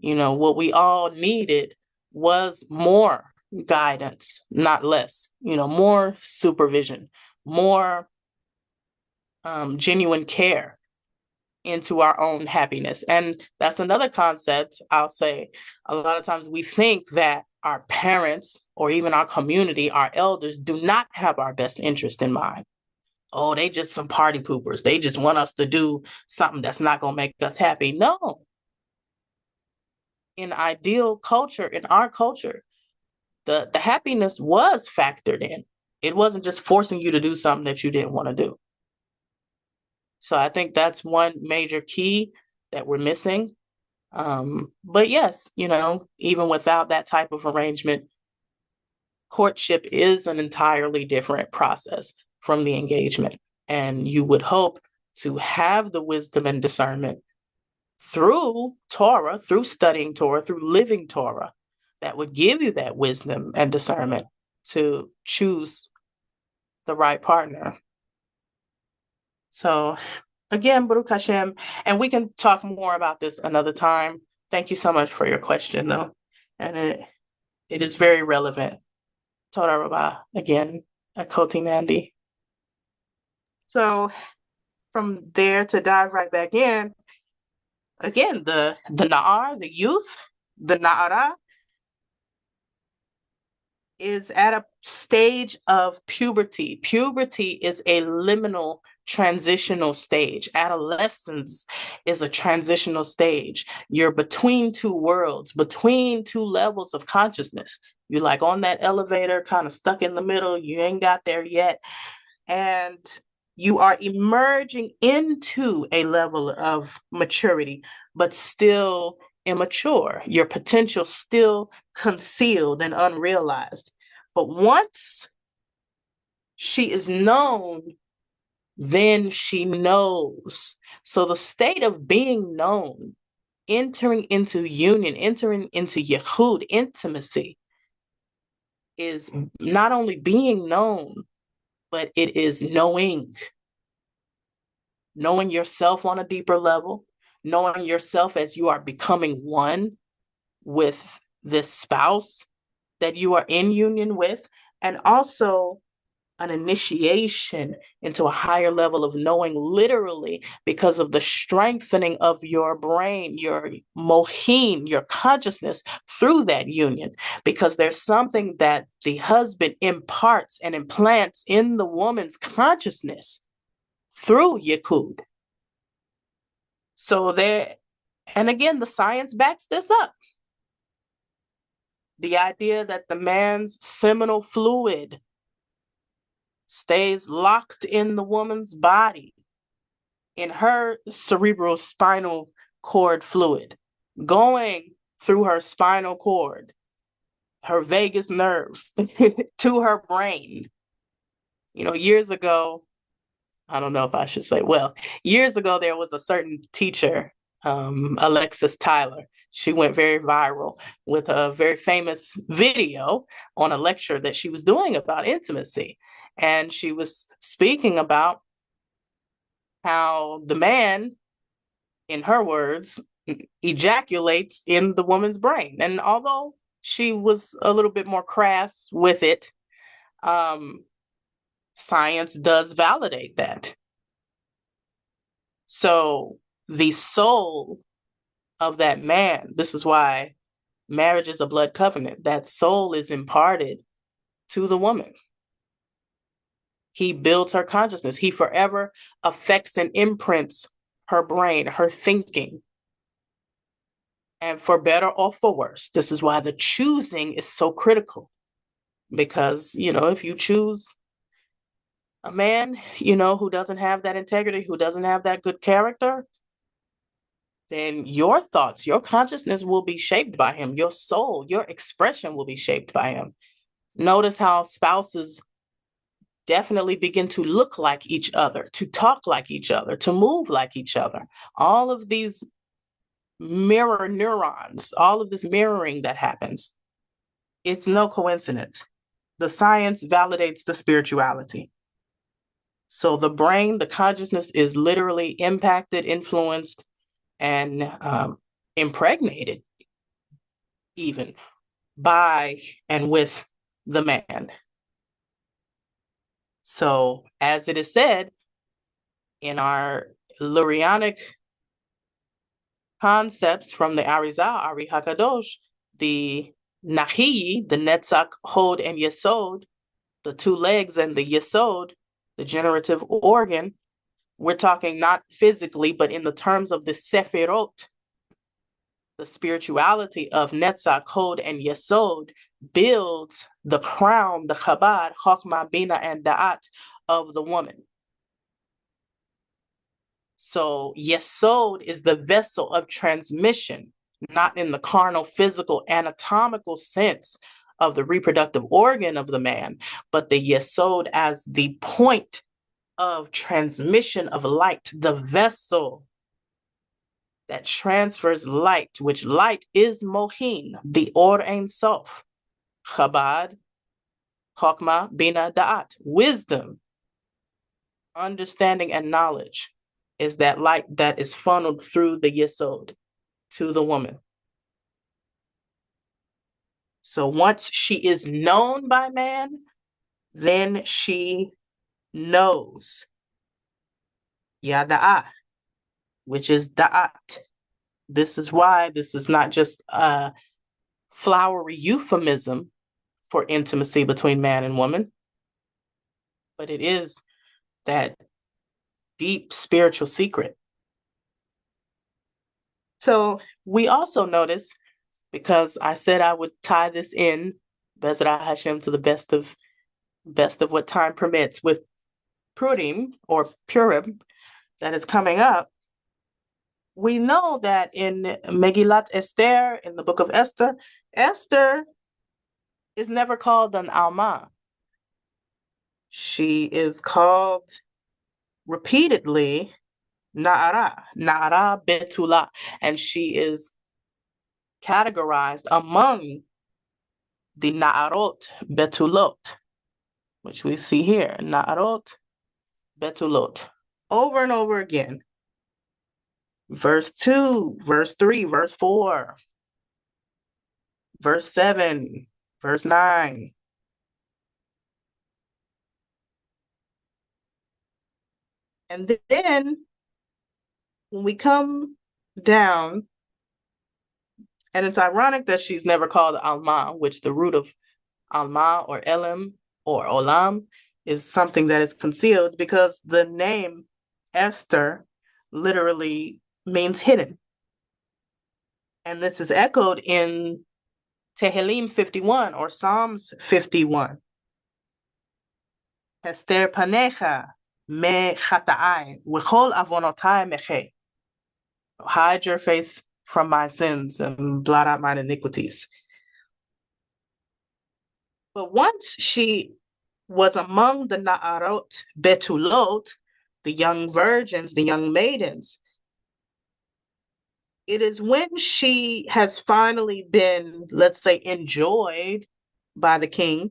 What we all needed was more guidance, not less, more supervision, more genuine care into our own happiness. And that's another concept. I'll say a lot of times we think that our parents or even our community, our elders, do not have our best interest in mind. Oh, they just some party poopers. They just want us to do something that's not going to make us happy. No. In ideal culture, in our culture, the happiness was factored in. It wasn't just forcing you to do something that you didn't want to do. So I think that's one major key that we're missing. But yes, even without that type of arrangement, courtship is an entirely different process from the engagement. And you would hope to have the wisdom and discernment through Torah, through studying Torah, through living Torah, that would give you that wisdom and discernment to choose the right partner. So again, Baruch Hashem, and we can talk more about this another time. Thank you so much for your question, though. And it is very relevant. Toda Rabah, again, Akoti Mandy. So from there to dive right back in, again, the Na'ar, the youth, the Na'ara, is at a stage of puberty. Puberty is a liminal transitional stage. Adolescence is a transitional stage. You're between two worlds, between two levels of consciousness. You're like on that elevator, kind of stuck in the middle. You ain't got there yet. And you are emerging into a level of maturity, but still immature. Your potential still concealed and unrealized. But once she is known, then she knows. So the state of being known, entering into union, entering into Yehud, intimacy, is not only being known, but it is knowing yourself on a deeper level, knowing yourself as you are becoming one with this spouse that you are in union with, and also an initiation into a higher level of knowing literally because of the strengthening of your brain, your mohin, your consciousness through that union. Because there's something that the husband imparts and implants in the woman's consciousness through Yikud. So there, and again, the science backs this up. The idea that the man's seminal fluid stays locked in the woman's body, in her cerebral spinal cord fluid, going through her spinal cord, her vagus nerve, to her brain. You know, years ago, I don't know if I should say, well, years ago, there was a certain teacher, Alexis Tyler. She went very viral with a very famous video on a lecture that she was doing about intimacy. And she was speaking about how the man, in her words, ejaculates in the woman's brain. And although she was a little bit more crass with it, science does validate that. So the soul of that man, this is why marriage is a blood covenant, that soul is imparted to the woman. He builds her consciousness. He forever affects and imprints her brain, her thinking. And for better or for worse, this is why the choosing is so critical. Because, you know, if you choose a man, you know, who doesn't have that integrity, who doesn't have that good character, then your thoughts, your consciousness will be shaped by him. Your soul, your expression will be shaped by him. Notice how spouses definitely begin to look like each other, to talk like each other, to move like each other. All of these mirror neurons, all of this mirroring that happens, it's no coincidence. The science validates the spirituality. So the brain, the consciousness is literally impacted, influenced, and impregnated even by and with the man. So as it is said in our Lurianic concepts from the Arizal, Ari Hakadosh, the Nahi, the Netzach, Hod, and Yesod, the two legs and the Yesod, the generative organ, we're talking not physically, but in the terms of the Sefirot, the spirituality of Netzach, Hod, and Yesod builds the crown, the Chabad, Chokmah, Bina, and Da'at of the woman. So Yesod is the vessel of transmission, not in the carnal, physical, anatomical sense of the reproductive organ of the man, but the Yesod as the point of transmission of light, the vessel that transfers light, which light is Mohin, the Or Ein Sof, Chabad, Chokmah, Bina, Da'at, wisdom, understanding, and knowledge is that light that is funneled through the Yesod to the woman. So once she is known by man, then she knows Yada'ah, which is Da'at. This is why this is not just a flowery euphemism for intimacy between man and woman, but it is that deep spiritual secret. So we also notice, because I said I would tie this in, Bezrat Hashem, to the best of what time permits, with Purim or Purim that is coming up. We know that in Megillat Esther, in the book of Esther, Esther is never called an Alma. She is called repeatedly Na'ara Betulot, and she is categorized among the Naarot Betulot, which we see here, Naarot Betulot, over and over again. verse 2, verse 3, verse 4, verse 7, verse 9. And then when we come down, and it's ironic that she's never called Alma, which the root of Alma or Elam or Olam is something that is concealed, because the name Esther literally means hidden. And this is echoed in Tehillim 51 or Psalms 51. Hester panecha me chata'ai v'chol avonotai meche. Hide your face from my sins and blot out mine iniquities. But once she was among the Naarot Betulot, the young virgins, the young maidens, it is when she has finally been, let's say, enjoyed by the king,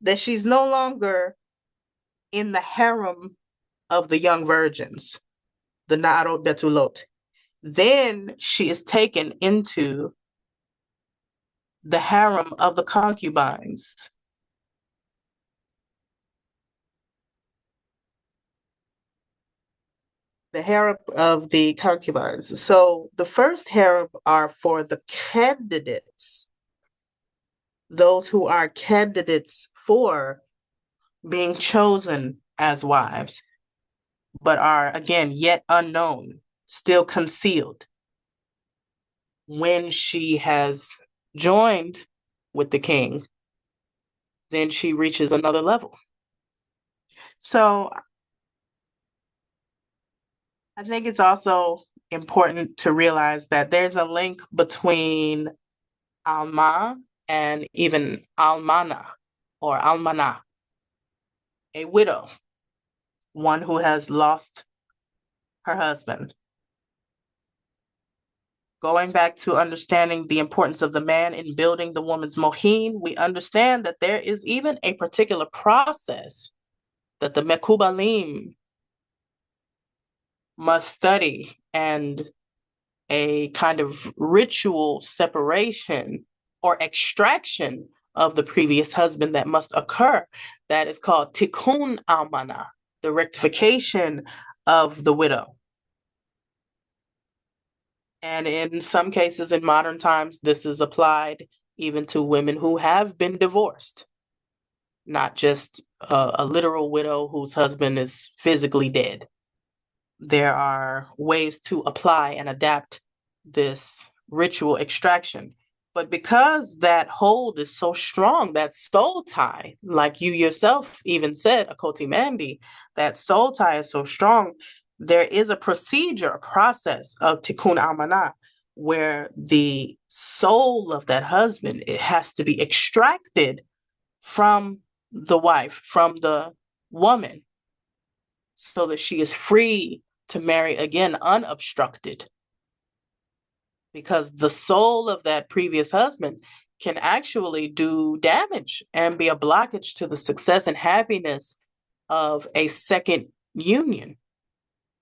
that she's no longer in the harem of the young virgins, the Naarot Betulot. Then she is taken into the harem of the concubines. The harem of the concubines. So the first harem are for the candidates, those who are candidates for being chosen as wives, but are again yet unknown, still concealed. When she has joined with the king, then she reaches another level. So I think it's also important to realize that there's a link between Alma and even Almana or Almana, a widow, one who has lost her husband. Going back to understanding the importance of the man in building the woman's mohin, we understand that there is even a particular process that the Mekubalim must study, and a kind of ritual separation or extraction of the previous husband that must occur. That is called tikkun almana, the rectification of the widow. And in some cases in modern times, this is applied even to women who have been divorced, not just a literal widow whose husband is physically dead. There are ways to apply and adapt this ritual extraction. But because that hold is so strong, that soul tie, like you yourself even said, Akoti Mandy, that soul tie is so strong, there is a procedure, a process of tikkun almanah, where the soul of that husband, it has to be extracted from the wife, from the woman, so that she is free to marry again unobstructed. Because the soul of that previous husband can actually do damage and be a blockage to the success and happiness of a second union,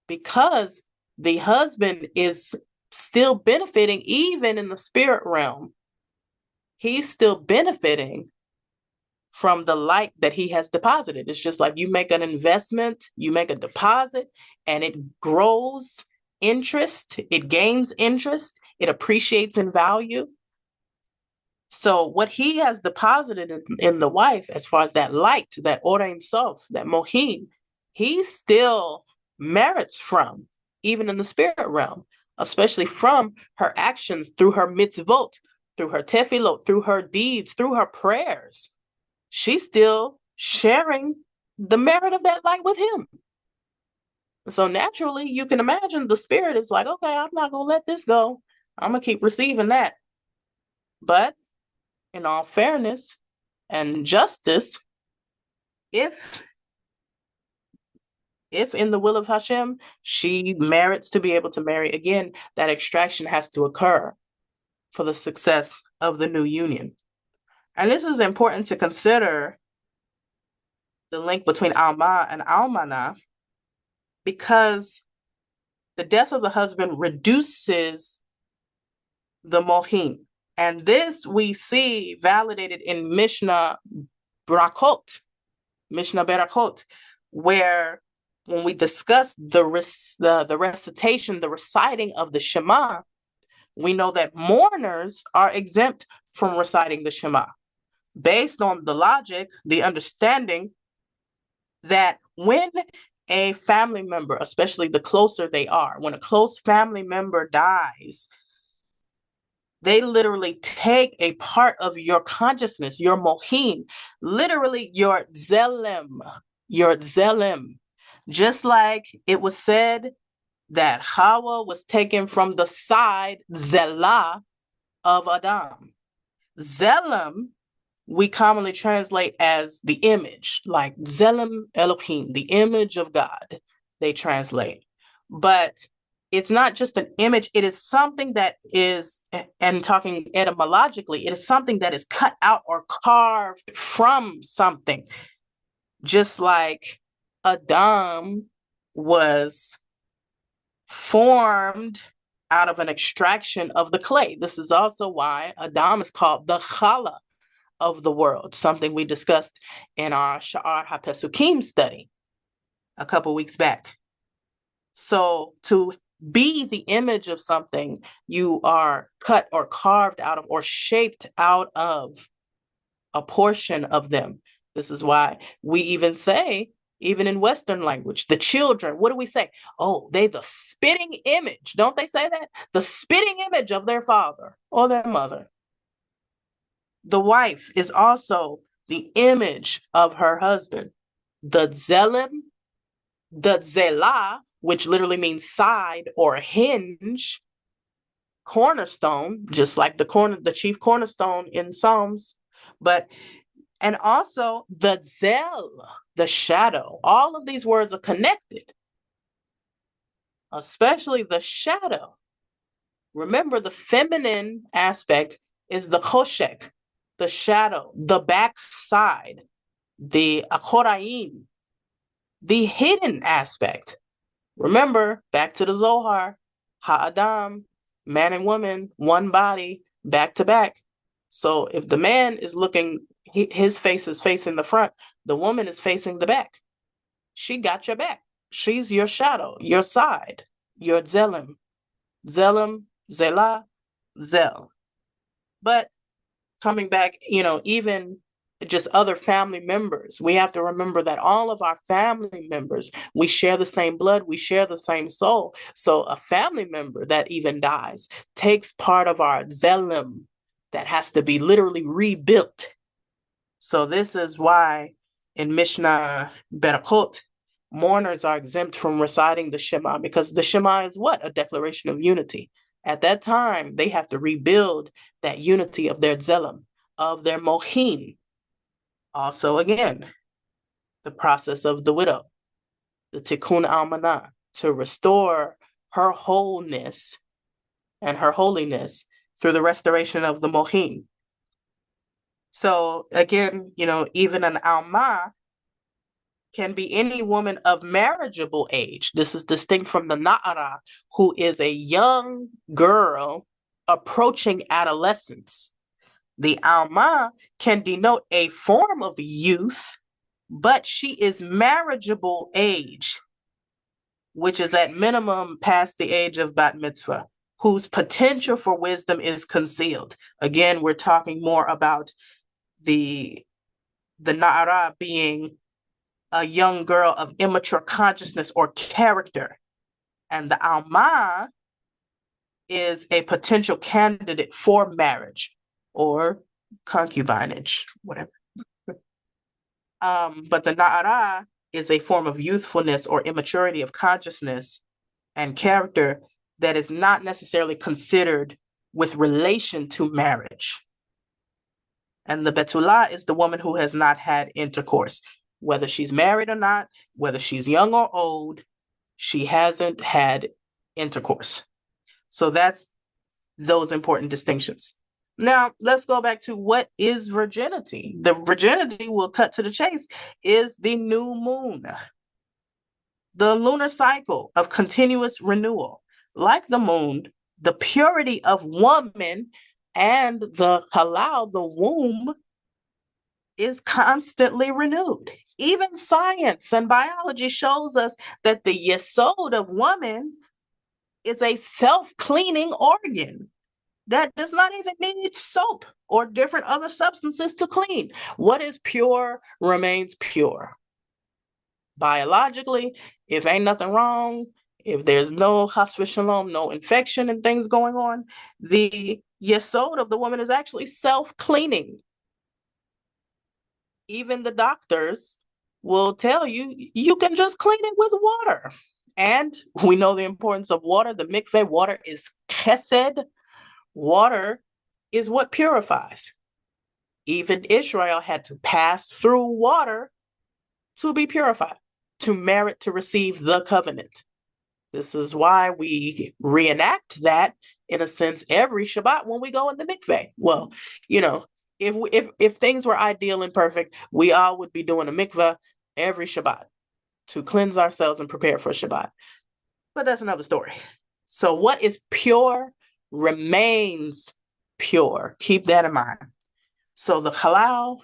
because the husband is still benefiting even in the spirit realm. He's still benefiting from the light that he has deposited. It's just like you make an investment, you make a deposit, and it grows interest, it gains interest, it appreciates in value. So what he has deposited in the wife, as far as that light, that Ora Ein Sof, that Mohin, he still merits from, even in the spirit realm, especially from her actions, through her mitzvot, through her tefillot, through her deeds, through her prayers. She's still sharing the merit of that light with him. So naturally, you can imagine the spirit is like, okay, I'm not going to let this go. I'm going to keep receiving that. But in all fairness and justice, if in the will of Hashem, she merits to be able to marry again, that extraction has to occur for the success of the new union. And this is important to consider, the link between Alma and Almana, because the death of the husband reduces the mohin. And this we see validated in Mishnah Barakot, where when we discuss the recitation, the reciting of the Shema, we know that mourners are exempt from reciting the Shema, based on the logic, the understanding that when a family member, especially the closer they are, when a close family member dies, they literally take a part of your consciousness, your mohin, literally your zelem, just like it was said that Hawa was taken from the side, zelah, of Adam. Zelem, we commonly translate as the image, like Zelem Elohim, the image of God, they translate. But it's not just an image, it is something that is, and talking etymologically, it is something that is cut out or carved from something. Just like Adam was formed out of an extraction of the clay. This is also why Adam is called the Chala of the world, something we discussed in our Sha'ar HaPesukim study a couple weeks back. So to be the image of something, you are cut or carved out of or shaped out of a portion of them. This is why we even say, even in Western language, the children, what do we say? Oh, they the spitting image. Don't they say that? The spitting image of their father or their mother. The wife is also the image of her husband. The zelem, the zelah, which literally means side or hinge, cornerstone, just like the chief cornerstone in Psalms, and also the zel, the shadow. All of these words are connected, especially the shadow. Remember, the feminine aspect is the choshek, the shadow, the backside, the akoraim, the hidden aspect. Remember, back to the Zohar, Ha'adam, man and woman, one body, back to back. So if the man is looking, his face is facing the front, the woman is facing the back. She got your back. She's your shadow, your side, your zelem. Zelem, zelah, zel. But coming back, even just other family members, we have to remember that all of our family members, we share the same blood, we share the same soul. So a family member that even dies takes part of our zelem that has to be literally rebuilt. So this is why in Mishnah Barakot, mourners are exempt from reciting the Shema, because the Shema is what? A declaration of unity. At that time, they have to rebuild that unity of their zelem, of their mohin. Also, again, the process of the widow, the tikkun almanah, to restore her wholeness and her holiness through the restoration of the mohin. So again, even an alma can be any woman of marriageable age. This is distinct from the na'ara, who is a young girl approaching adolescence. The alma can denote a form of youth, but she is marriageable age, which is at minimum past the age of bat mitzvah, whose potential for wisdom is concealed. Again, we're talking more about the na'ara being a young girl of immature consciousness or character. And the alma is a potential candidate for marriage or concubinage, whatever. But the na'ara is a form of youthfulness or immaturity of consciousness and character that is not necessarily considered with relation to marriage. And the Betulot is the woman who has not had intercourse. Whether she's married or not, whether she's young or old, she hasn't had intercourse. So that's those important distinctions. Now, let's go back to what is virginity. The virginity, we'll cut to the chase, is the new moon. The lunar cycle of continuous renewal. Like the moon, the purity of woman and the halal, the womb, is constantly renewed. Even science and biology shows us that the yesod of woman is a self-cleaning organ that does not even need soap or different other substances to clean. What is pure remains pure. Biologically, if ain't nothing wrong, if there's no chas v'shalom, no infection and things going on, the yesod of the woman is actually self-cleaning. Even the doctors will tell you, you can just clean it with water. And we know the importance of water. The mikveh, water is chesed. Water is what purifies. Even Israel had to pass through water to be purified, to merit to receive the covenant. This is why we reenact that, in a sense, every Shabbat when we go in the mikveh. Well, you know, if things were ideal and perfect, we all would be doing a mikveh every Shabbat to cleanse ourselves and prepare for Shabbat. But that's another story. So what is pure remains pure. Keep that in mind. So the halal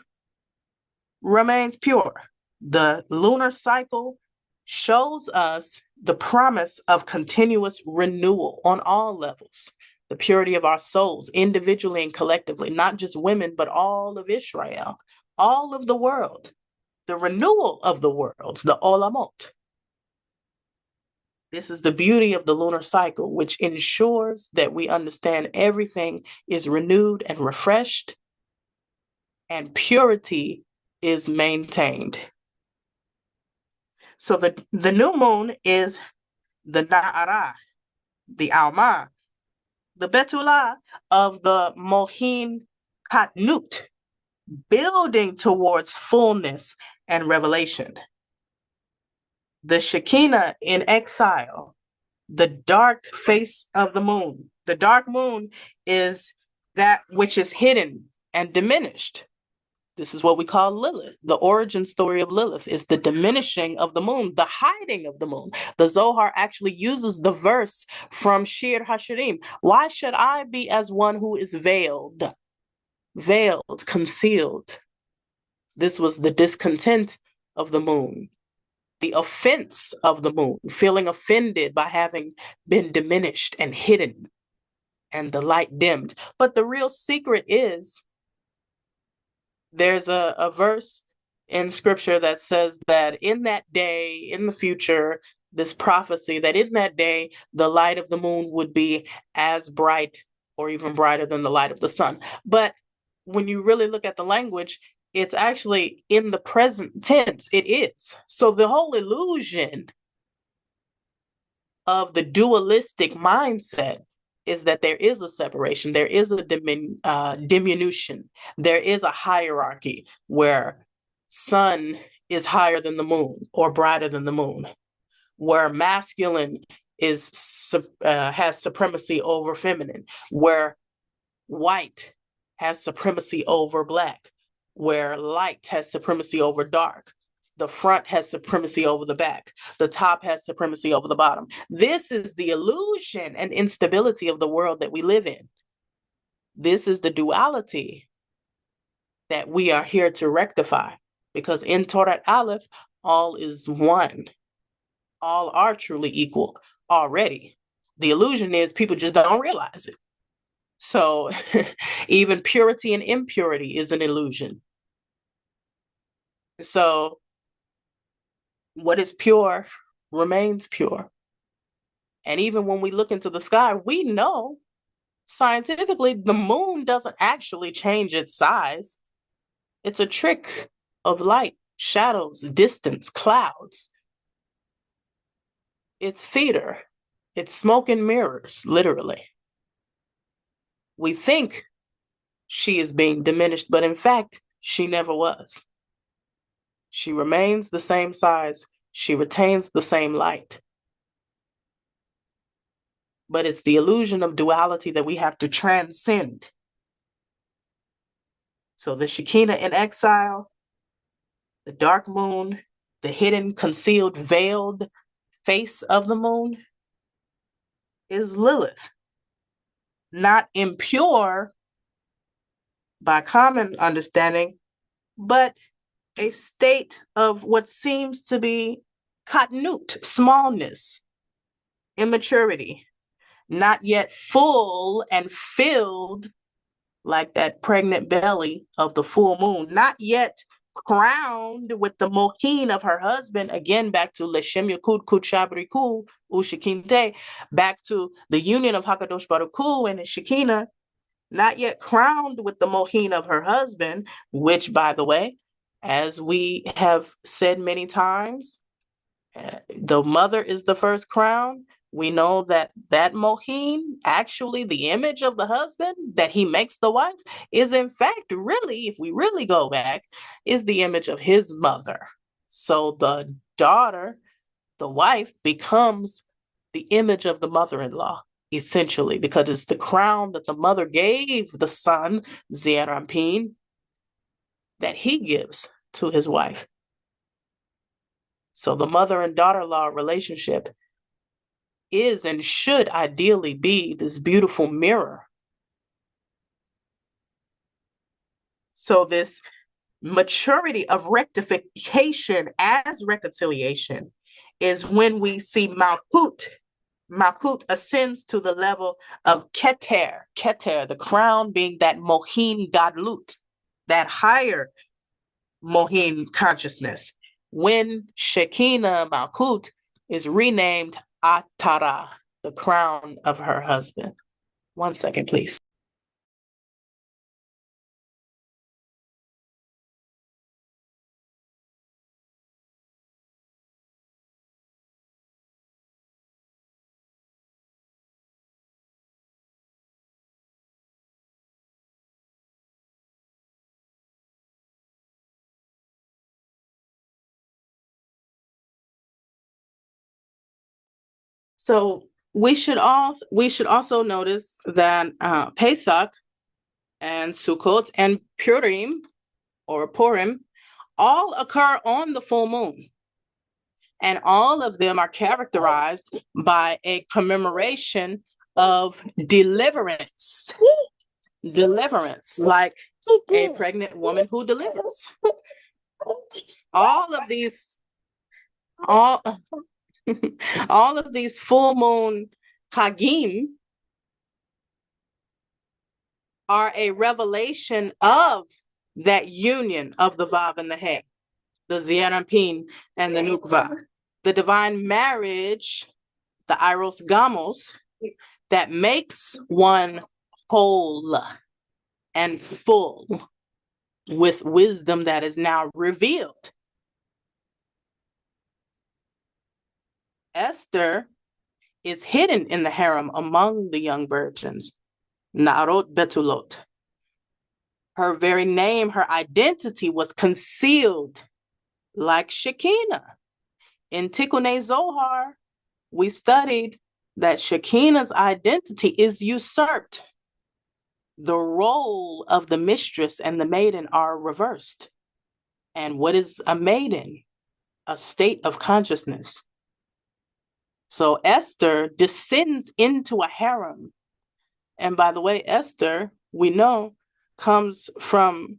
remains pure. The lunar cycle shows us the promise of continuous renewal on all levels. The purity of our souls, individually and collectively, not just women, but all of Israel, all of the world. The renewal of the worlds, the olamot. This is the beauty of the lunar cycle, which ensures that we understand everything is renewed and refreshed, and purity is maintained. So the new moon is the Na'ara, the Alma, the Betulot of the Mohin Katnut, building towards fullness and revelation. The Shekinah in exile, the dark face of the moon. The dark moon is that which is hidden and diminished. This is what we call Lilith. The origin story of Lilith is the diminishing of the moon, the hiding of the moon. The Zohar actually uses the verse from Shir HaShirim. Why should I be as one who is veiled? Veiled, concealed. This was the discontent of the moon, the offense of the moon, feeling offended by having been diminished and hidden and the light dimmed. But the real secret is, there's a verse in scripture that says that in that day, in the future, this prophecy, that in that day, the light of the moon would be as bright or even brighter than the light of the sun. But when you really look at the language, it's actually in the present tense. It is. So the whole illusion of the dualistic mindset is that there is a separation, there is a diminution, there is a hierarchy where sun is higher than the moon or brighter than the moon, where masculine is has supremacy over feminine, where white has supremacy over black, where light has supremacy over dark. The front has supremacy over the back. The top has supremacy over the bottom. This is the illusion and instability of the world that we live in. This is the duality that we are here to rectify, because in Torah Aleph, all is one. All are truly equal already. The illusion is people just don't realize it. So even purity and impurity is an illusion. So what is pure remains pure. And even when we look into the sky, we know scientifically the moon doesn't actually change its size. It's a trick of light, shadows, distance, clouds. It's theater. It's smoke and mirrors, literally. We think she is being diminished, but in fact, she never was. She remains the same size. She retains the same light. But it's the illusion of duality that we have to transcend. So the Shekinah in exile, the dark moon, the hidden, concealed, veiled face of the moon is Lilith. Not impure by common understanding, but a state of what seems to be katnut, smallness, immaturity, not yet full and filled like that pregnant belly of the full moon, not yet crowned with the mohin of her husband, again back to Leshem Yakud Kuchabriku Ushikinte, back to the union of Hakadosh Baruch Hu and Shekinah, not yet crowned with the mohin of her husband, which, by the way, as we have said many times, the mother is the first crown. We know that that mohin, actually the image of the husband that he makes the wife, is in fact really, if we really go back, is the image of his mother. So the daughter, the wife, becomes the image of the mother-in-law, essentially, because it's the crown that the mother gave the son, Ze'erampin, that he gives to his wife. So the mother and daughter-in-law relationship is and should ideally be this beautiful mirror. So this maturity of rectification as reconciliation is when we see Malkut. Malkut ascends to the level of Keter. Keter, the crown being that Mohin Gadlut, that higher Mohin consciousness. When Shekinah Malkut is renamed Atara, the crown of her husband. 1 second, please. So we should also notice that Pesach and Sukkot and Purim or Purim all occur on the full moon. And all of them are characterized by a commemoration of deliverance. Deliverance, like a pregnant woman who delivers. All of these full moon Chagim are a revelation of that union of the Vav and the He, the Ze'erampin and the Nukva, the divine marriage, the Eros Gamos, that makes one whole and full with wisdom that is now revealed. Esther is hidden in the harem among the young virgins, Naarot Betulot. Her very name, her identity was concealed like Shekinah. In Tikkun Zohar, we studied that Shekinah's identity is usurped. The role of the mistress and the maiden are reversed. And what is a maiden? A state of consciousness. So Esther descends into a harem. And by the way, Esther, we know, comes from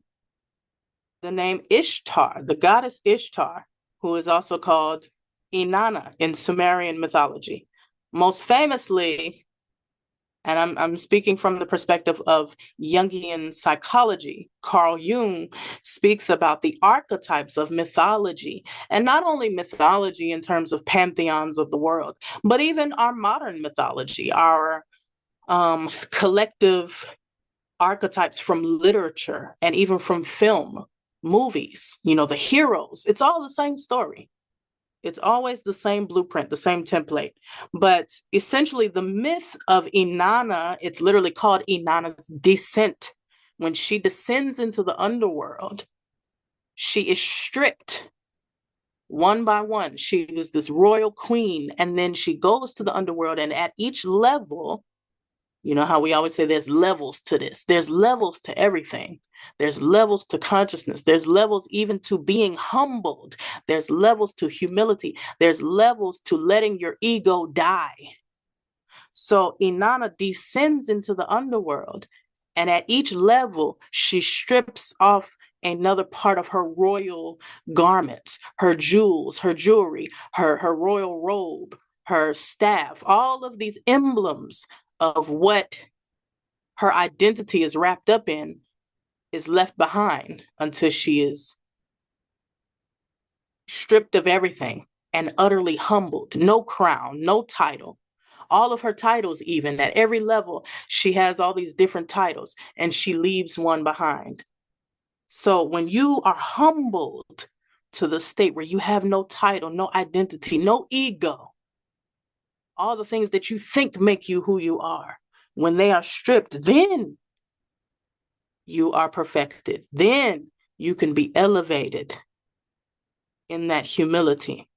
the name Ishtar, the goddess Ishtar, who is also called Inanna in Sumerian mythology. Most famously, and I'm speaking from the perspective of Jungian psychology, Carl Jung speaks about the archetypes of mythology, and not only mythology in terms of pantheons of the world, but even our modern mythology, our collective archetypes from literature and even from film, movies, the heroes. It's all the same story. It's always the same blueprint, the same template. But essentially the myth of Inanna, it's literally called Inanna's descent. When she descends into the underworld, she is stripped one by one. She was this royal queen, and then she goes to the underworld, and at each level, You know how we always say there's levels to this. There's levels to everything. There's levels to consciousness. There's levels even to being humbled. There's levels to humility. There's levels to letting your ego die. So Inanna descends into the underworld, and at each level, she strips off another part of her royal garments, her jewels, her jewelry, her royal robe, her staff, all of these emblems of what her identity is wrapped up in is left behind until she is stripped of everything and utterly humbled. No crown, no title. All of her titles, even at every level, she has all these different titles and she leaves one behind. So when you are humbled to the state where you have no title, no identity, no ego, all the things that you think make you who you are, when they are stripped, then you are perfected. Then you can be elevated in that humility.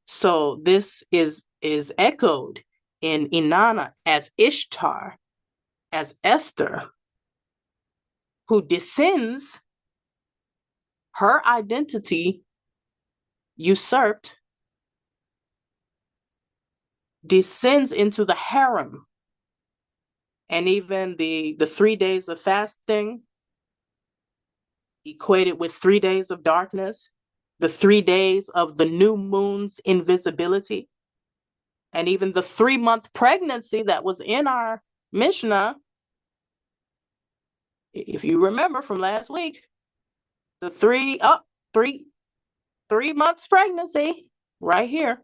So this is echoed in Inanna as Ishtar, as Esther, who descends, her identity usurped, descends into the harem. And even the 3 days of fasting equated with 3 days of darkness, the 3 days of the new moon's invisibility, and even the 3-month pregnancy that was in our Mishnah. If you remember from last week, the 3 months pregnancy right here,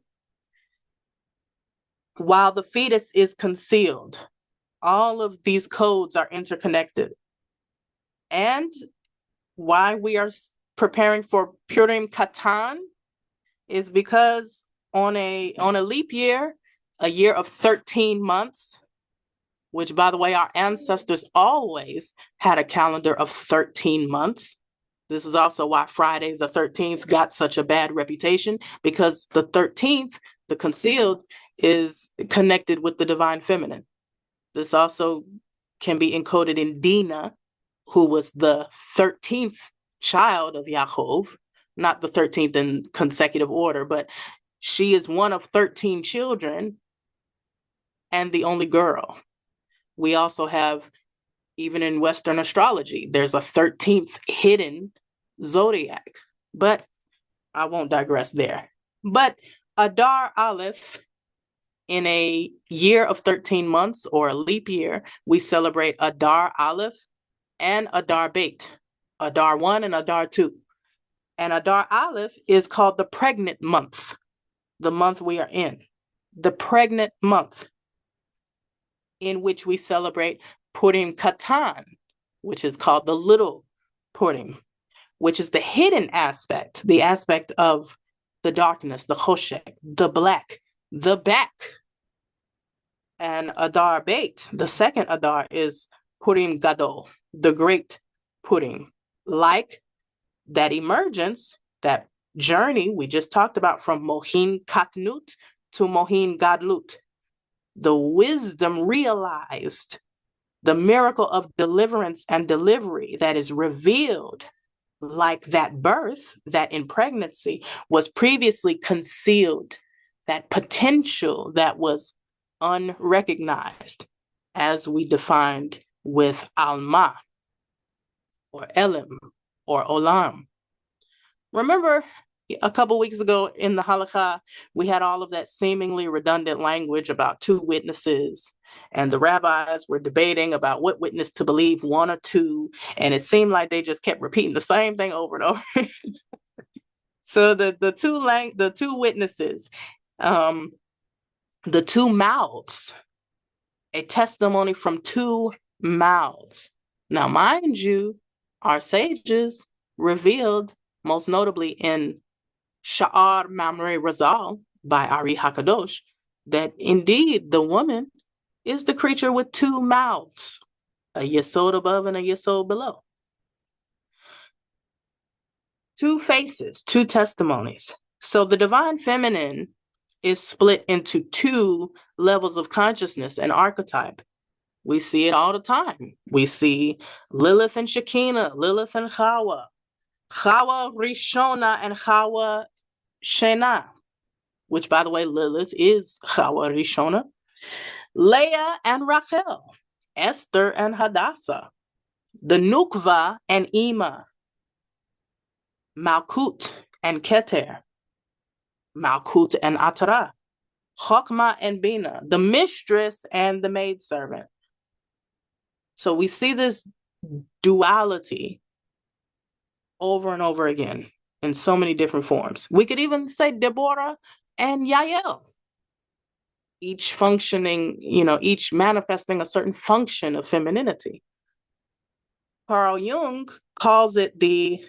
while the fetus is concealed. All of these codes are interconnected. And why we are preparing for Purim Katan is because on a leap year, a year of 13 months, which, by the way, our ancestors always had a calendar of 13 months. This is also why Friday the 13th got such a bad reputation, because the 13th, the concealed, is connected with the divine feminine. This also can be encoded in Dinah, who was the 13th child of Yaakov, not the 13th in consecutive order, but she is one of 13 children and the only girl. We also have, even in Western astrology, there's a 13th hidden zodiac, but I won't digress there. But Adar Aleph, in a year of 13 months or a leap year, we celebrate Adar Aleph and Adar Beit, Adar 1 and Adar 2. And Adar Aleph is called the pregnant month, the month we are in, the pregnant month, in which we celebrate Purim Katan, which is called the little Purim, which is the hidden aspect, the aspect of the darkness, the choshek, the black, the back. And Adar Beit, the second Adar, is Purim Gadol, the great Purim, like that emergence, that journey we just talked about from Mohin Katnut to Mohin Gadlut. The wisdom realized, the miracle of deliverance and delivery that is revealed, like that birth, that in pregnancy was previously concealed, that potential that was unrecognized, as we defined with Alma, or Elim, or Olam. Remember, a couple weeks ago in the halakha, we had all of that seemingly redundant language about 2 witnesses, and the rabbis were debating about what witness to believe, 1 or 2, and it seemed like they just kept repeating the same thing over and over. So the two witnesses, the 2 mouths, a testimony from 2 mouths. Now, mind you, our sages revealed, most notably in Sha'ar Mamre Razal by Ari Hakadosh, that indeed the woman is the creature with 2 mouths, a yesod above and a yesod below. 2 faces, 2 testimonies. So the divine feminine is split into two levels of consciousness and archetype. We see it all the time. We see Lilith and Shekinah, Lilith and Chawa, Chawa Rishona and Chawa Shena, which, by the way, Lilith is Chawa Rishona, Leah and Rachel, Esther and Hadassah, the Nukva and Ima, Malkut and Keter, Malkut and Atara, Chokmah and Bina, the mistress and the maidservant. So we see this duality over and over again in so many different forms. We could even say Deborah and Yael, each functioning, each manifesting a certain function of femininity. Carl Jung calls it the,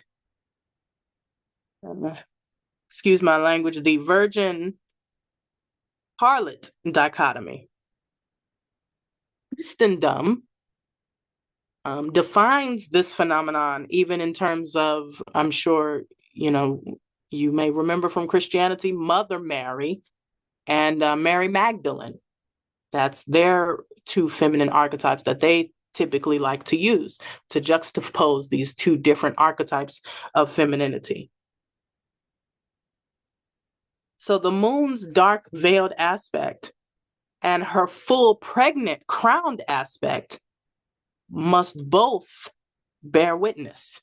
excuse my language, the virgin harlot dichotomy. Christendom defines this phenomenon even in terms of, I'm sure, you may remember from Christianity, Mother Mary and Mary Magdalene. That's their two feminine archetypes that they typically like to use to juxtapose these two different archetypes of femininity. So the moon's dark veiled aspect and her full pregnant crowned aspect must both bear witness.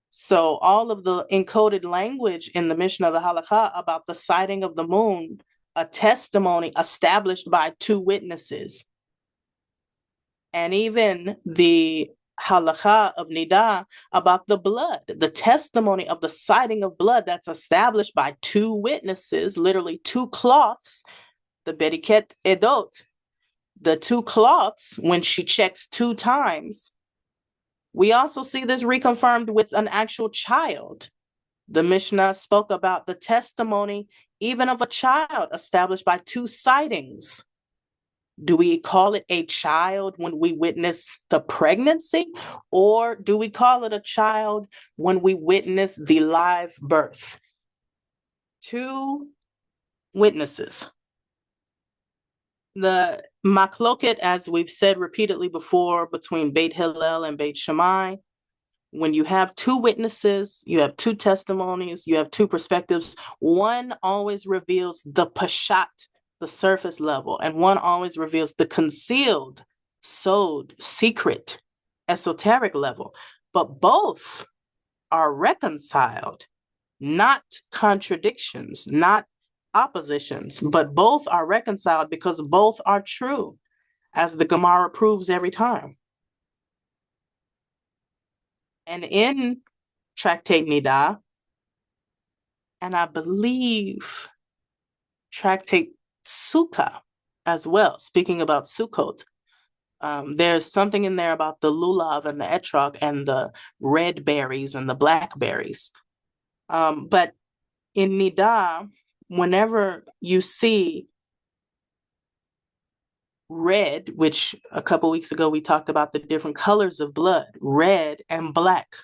So all of the encoded language in the Mishnah, the Halakha, about the sighting of the moon, a testimony established by two witnesses, and even the Halakha of Niddah about the blood, the testimony of the sighting of blood that's established by two witnesses, literally two cloths, the Beriket Edot, the two cloths, when she checks two times. We also see this reconfirmed with an actual child. The Mishnah spoke about the testimony even of a child established by two sightings. Do we call it a child when we witness the pregnancy, or do we call it a child when we witness the live birth? Two witnesses. The makloket, as we've said repeatedly before, between Beit Hillel and Beit Shammai, when you have two witnesses, you have two testimonies, you have two perspectives, one always reveals the pashat, the surface level, and one always reveals the concealed, sod, secret, esoteric level. But both are reconciled, not contradictions, not oppositions, but both are reconciled because both are true, as the Gemara proves every time. And in Tractate Niddah, and I believe Tractate Sukkah as well, speaking about Sukkot, there's something in there about the lulav and the etrog and the red berries and the black berries. But in Niddah, whenever you see red, which a couple weeks ago we talked about the different colors of blood, red and black.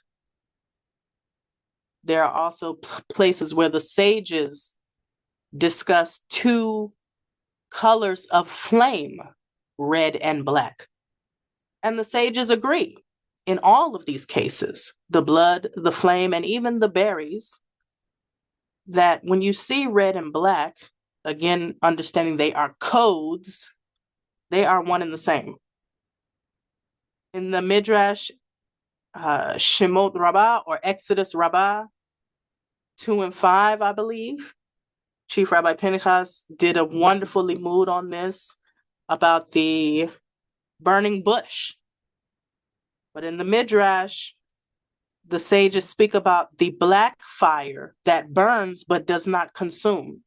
There are also places where the sages discuss two colors of flame, red and black. And the sages agree in all of these cases, the blood, the flame, and even the berries, that when you see red and black, again, understanding they are codes, they are one and the same. In the Midrash Shemot Rabbah or Exodus Rabbah 2 and 5, I believe, Chief Rabbi Pinchas did a wonderful limud on this about the burning bush. But in the Midrash, the sages speak about the black fire that burns but does not consume.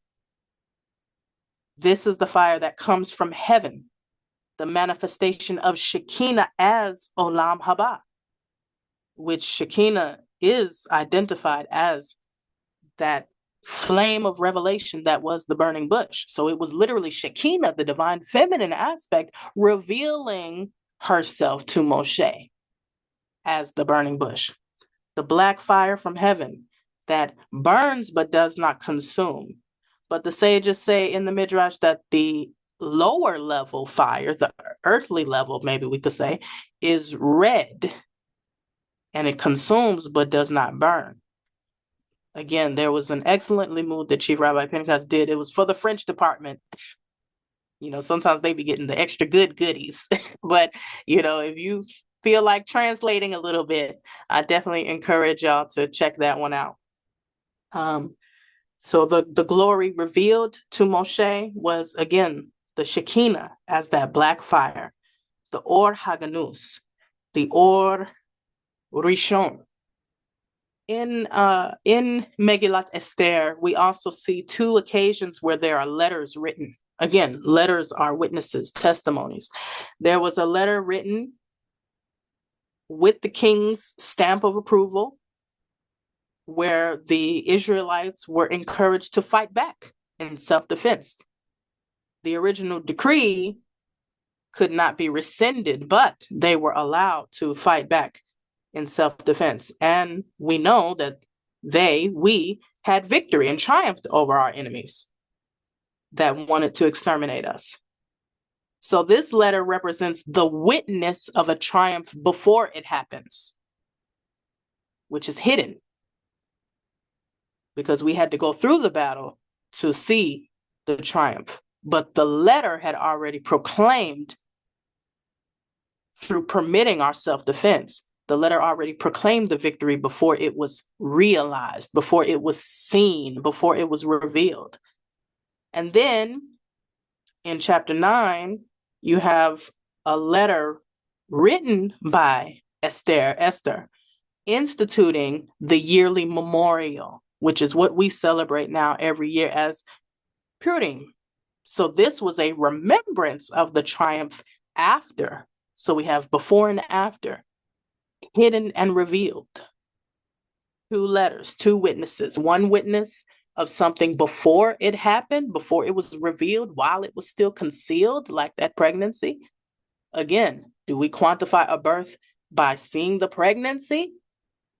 This is the fire that comes from heaven, the manifestation of Shekinah as Olam Haba, which Shekinah is identified as that flame of revelation that was the burning bush. So it was literally Shekinah, the divine feminine aspect, revealing herself to Moshe as the burning bush. The black fire from heaven that burns but does not consume. But the sages say in the Midrash that the lower level fire, the earthly level, maybe we could say, is red, and it consumes but does not burn. Again, there was an excellent limud that Chief Rabbi Pentecost did. It was for the French department. Sometimes they be getting the extra good goodies. But, if you feel like translating a little bit, I definitely encourage y'all to check that one out. So the glory revealed to Moshe was, again, the Shekinah as that black fire, the Or Haganus, the Or Rishon. In Megillat Esther, we also see two occasions where there are letters written. Again, letters are witnesses, testimonies. There was a letter written with the king's stamp of approval, where the Israelites were encouraged to fight back in self-defense. The original decree could not be rescinded, but they were allowed to fight back in self-defense. And we know that we had victory and triumphed over our enemies that wanted to exterminate us. So this letter represents the witness of a triumph before it happens, which is hidden, because we had to go through the battle to see the triumph. But the letter had already proclaimed, through permitting our self-defense, the letter already proclaimed the victory before it was realized, before it was seen, before it was revealed. And then in chapter 9, you have a letter written by Esther, instituting the yearly memorial, which is what we celebrate now every year as Purim. So this was a remembrance of the triumph after. So we have before and after, hidden and revealed. Two letters, two witnesses. One witness of something before it happened, before it was revealed, while it was still concealed, like that pregnancy. Again, do we quantify a birth by seeing the pregnancy,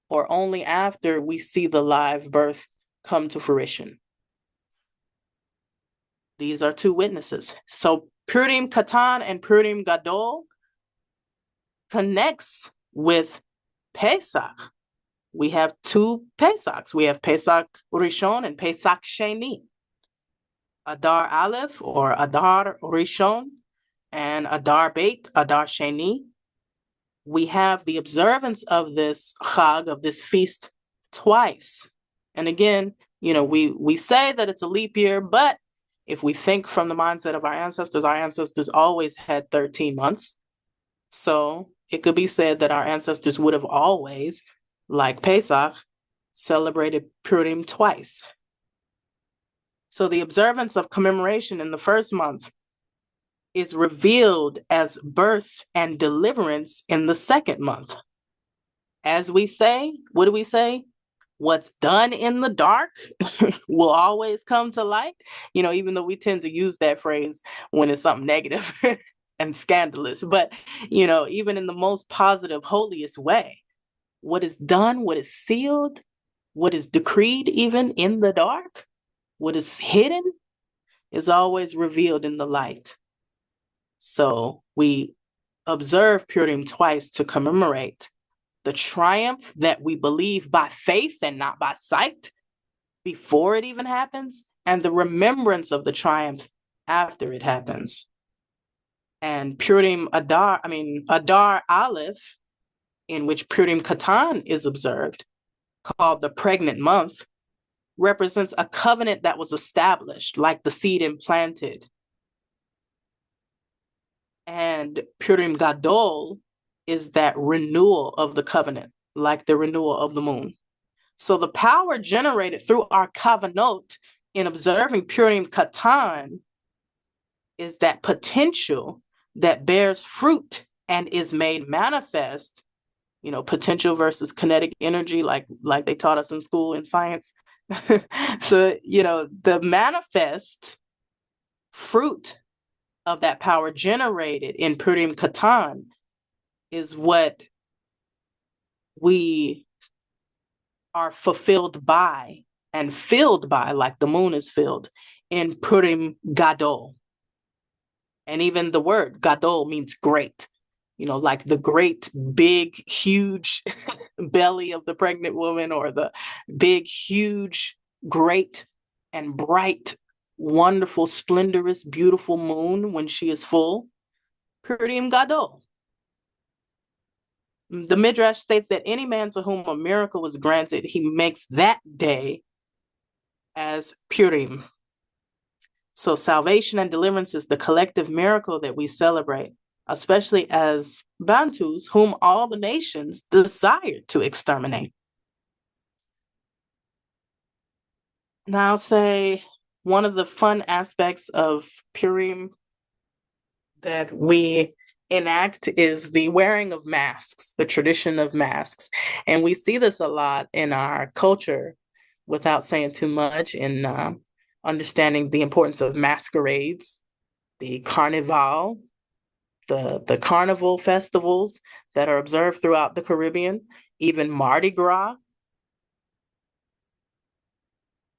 or only after we see the live birth come to fruition? These are two witnesses. So Purim Katan and Purim Gadol connects with Pesach. We have two Pesachs. We have Pesach Rishon and Pesach Sheni. Adar Aleph or Adar Rishon and Adar Beit, Adar Sheni. We have the observance of this Chag, of this feast, twice. And again, we say that it's a leap year, but if we think from the mindset of our ancestors always had 13 months. So it could be said that our ancestors would have always, like Pesach, celebrated Purim twice. So the observance of commemoration in the first month is revealed as birth and deliverance in the second month. As we say, what do we say? What's done in the dark will always come to light. Even though we tend to use that phrase when it's something negative and scandalous, but even in the most positive, holiest way, what is done, what is sealed, what is decreed even in the dark, what is hidden is always revealed in the light. So we observe Purim twice to commemorate the triumph that we believe by faith and not by sight before it even happens, and the remembrance of the triumph after it happens. And Purim Adar Aleph, in which Purim Katan is observed, called the pregnant month, represents a covenant that was established, like the seed implanted. And Purim Gadol is that renewal of the covenant, like the renewal of the moon. So the power generated through our kavanot in observing Purim Katan is that potential that bears fruit and is made manifest, potential versus kinetic energy, like they taught us in school in science. So, the manifest fruit of that power generated in Purim Katan is what we are fulfilled by and filled by, like the moon is filled in Purim Gadol. And even the word Gadol means great, like the great, big, huge belly of the pregnant woman, or the big, huge, great, and bright, wonderful, splendorous, beautiful moon when she is full. Purim Gadol. The Midrash states that any man to whom a miracle was granted, he makes that day as Purim. So salvation and deliverance is the collective miracle that we celebrate, especially as Bantus, whom all the nations desired to exterminate. Now, I'll say one of the fun aspects of Purim that we enact is the wearing of masks, the tradition of masks. And we see this a lot in our culture, without saying too much, in understanding the importance of masquerades, the carnival, the carnival festivals that are observed throughout the Caribbean, even Mardi Gras.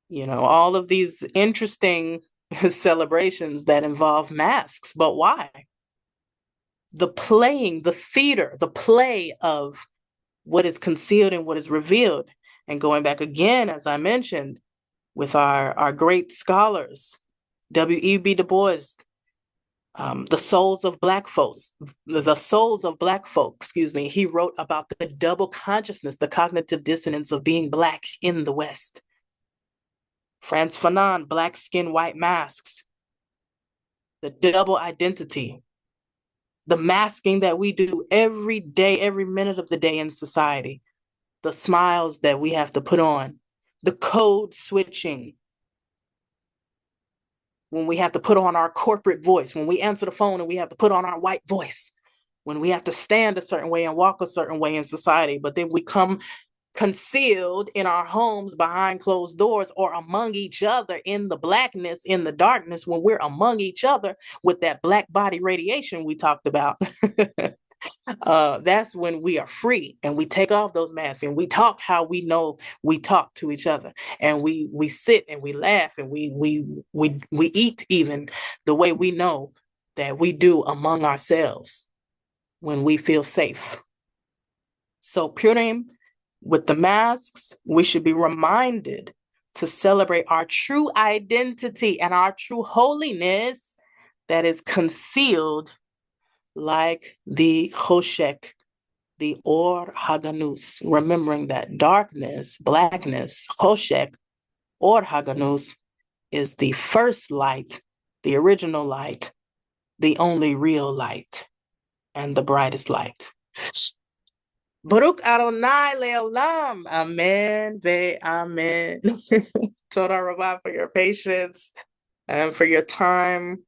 All of these interesting celebrations that involve masks. But why? The playing, the theater, the play of what is concealed and what is revealed. And going back again, as I mentioned, with our great scholars, W.E.B. Du Bois, the souls of Black folks, he wrote about the double consciousness, the cognitive dissonance of being Black in the West. Frantz Fanon, Black Skin, White Masks, the double identity, the masking that we do every day, every minute of the day in society, the smiles that we have to put on, the code switching, when we have to put on our corporate voice, when we answer the phone and we have to put on our white voice, when we have to stand a certain way and walk a certain way in society, but then we come concealed in our homes behind closed doors or among each other in the Blackness, in the darkness, when we're among each other with that Black body radiation we talked about. That's when we are free and we take off those masks and we talk how we know we talk to each other, and we sit and we laugh and we eat even the way we know that we do among ourselves when we feel safe. So Purim, with the masks, we should be reminded to celebrate our true identity and our true holiness that is concealed, like the choshek, the or haganus, remembering that darkness, blackness, choshek, or haganus, is the first light, the original light, the only real light, and the brightest light. Baruch Adonai Leolam. Amen. Ve Amen. Toda Rabah for your patience and for your time.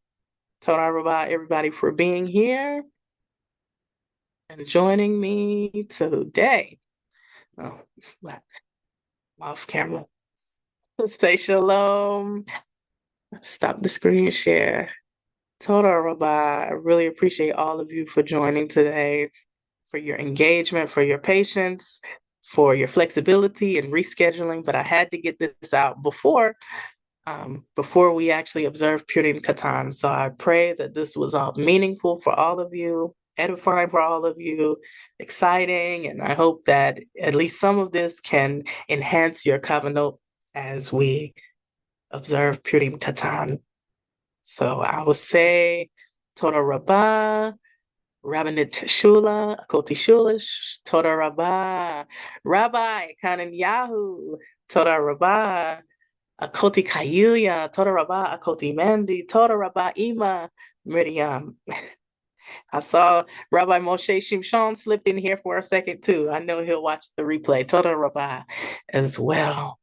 Toda Rabah, everybody, for being here and joining me today. Oh, off camera. Say shalom. Stop the screen share. Toda Rabah, I really appreciate all of you for joining today, for your engagement, for your patience, for your flexibility and rescheduling. But I had to get this out before we actually observe Purim Katan. So I pray that this was meaningful for all of you, edifying for all of you, exciting, and I hope that at least some of this can enhance your kavanot as we observe Purim Katan. So I will say Toda Rabbah, Rabbinit Shula, Akoti Shulish, Toda Rabbah, Rabbi Kanan Yahu, Toda Rabbah, Akoti Kayuya, Toda Rabbah, Akoti Mandy, Toda Rabbah Ima, Miriam. I saw Rabbi Moshe Shimshon slipped in here for a second too. I know he'll watch the replay. Toda Rabbah as well.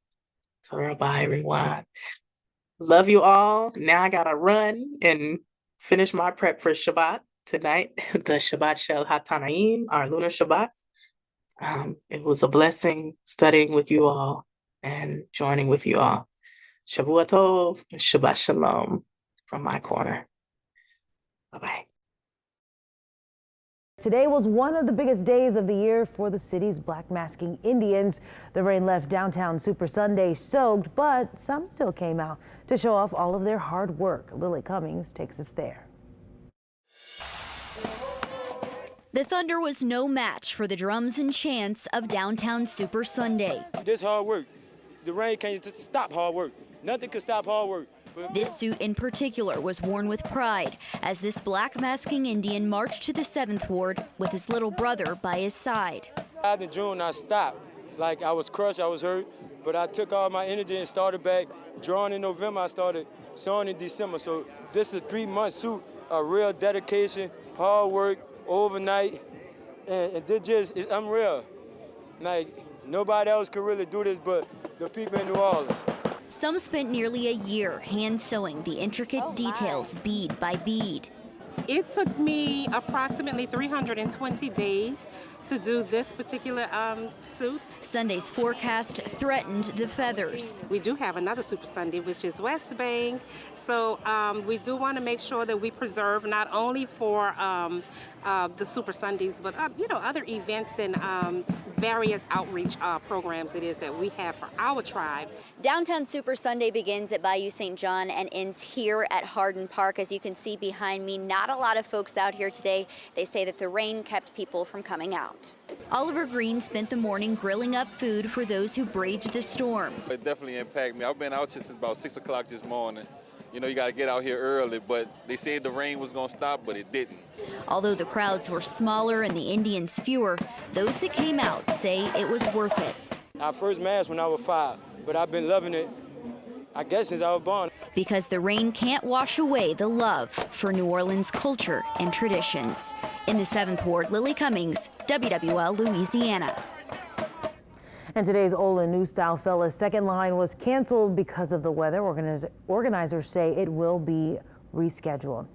Toda Rabbah, everyone. Love you all. Now I gotta run and finish my prep for Shabbat tonight, the Shabbat Shel HaTanaim, our Lunar Shabbat. It was a blessing studying with you all and joining with you all. Shavua Tov, Shabbat Shalom from my corner. Bye-bye. Today was one of the biggest days of the year for the city's black masking Indians. The rain left downtown Super Sunday soaked, but some still came out to show off all of their hard work. Lily Cummings takes us there. The thunder was no match for the drums and chants of downtown Super Sunday. This hard work. The rain can't stop hard work. Nothing can stop hard work. This suit in particular was worn with pride as this black masking Indian marched to the 7th Ward with his little brother by his side. In June, I stopped. Like, I was crushed, I was hurt, but I took all my energy and started back. Drawing in November, I started sewing in December. So this is a 3-month suit, a real dedication, hard work, overnight, and this is unreal. Like, nobody else could really do this but the people in New Orleans. Some spent nearly a year hand sewing the intricate details bead by bead. It took me approximately 320 days to do this particular suit. Sunday's forecast threatened the feathers. We do have another Super Sunday, which is West Bank. So we do want to make sure that we preserve not only for the Super Sundays, but other events and various outreach programs it is that we have for our tribe. Downtown Super Sunday begins at Bayou St. John and ends here at Hardin Park. As you can see behind me, not a lot of folks out here today. They say that the rain kept people from coming out. Oliver Green spent the morning grilling up food for those who braved the storm. It definitely impacted me. I've been out since about 6 o'clock this morning. You know, you got to get out here early, but they said the rain was going to stop, but it didn't. Although the crowds were smaller and the Indians fewer, those that came out say it was worth it. Our first mass when I was 5, but I've been loving it, I guess, since I was born. Because the rain can't wash away the love for New Orleans culture and traditions. In the 7th Ward, Lily Cummings, WWL, Louisiana. And today's Olin New Style Fellas second line was canceled because of the weather. Organizers say it will be rescheduled.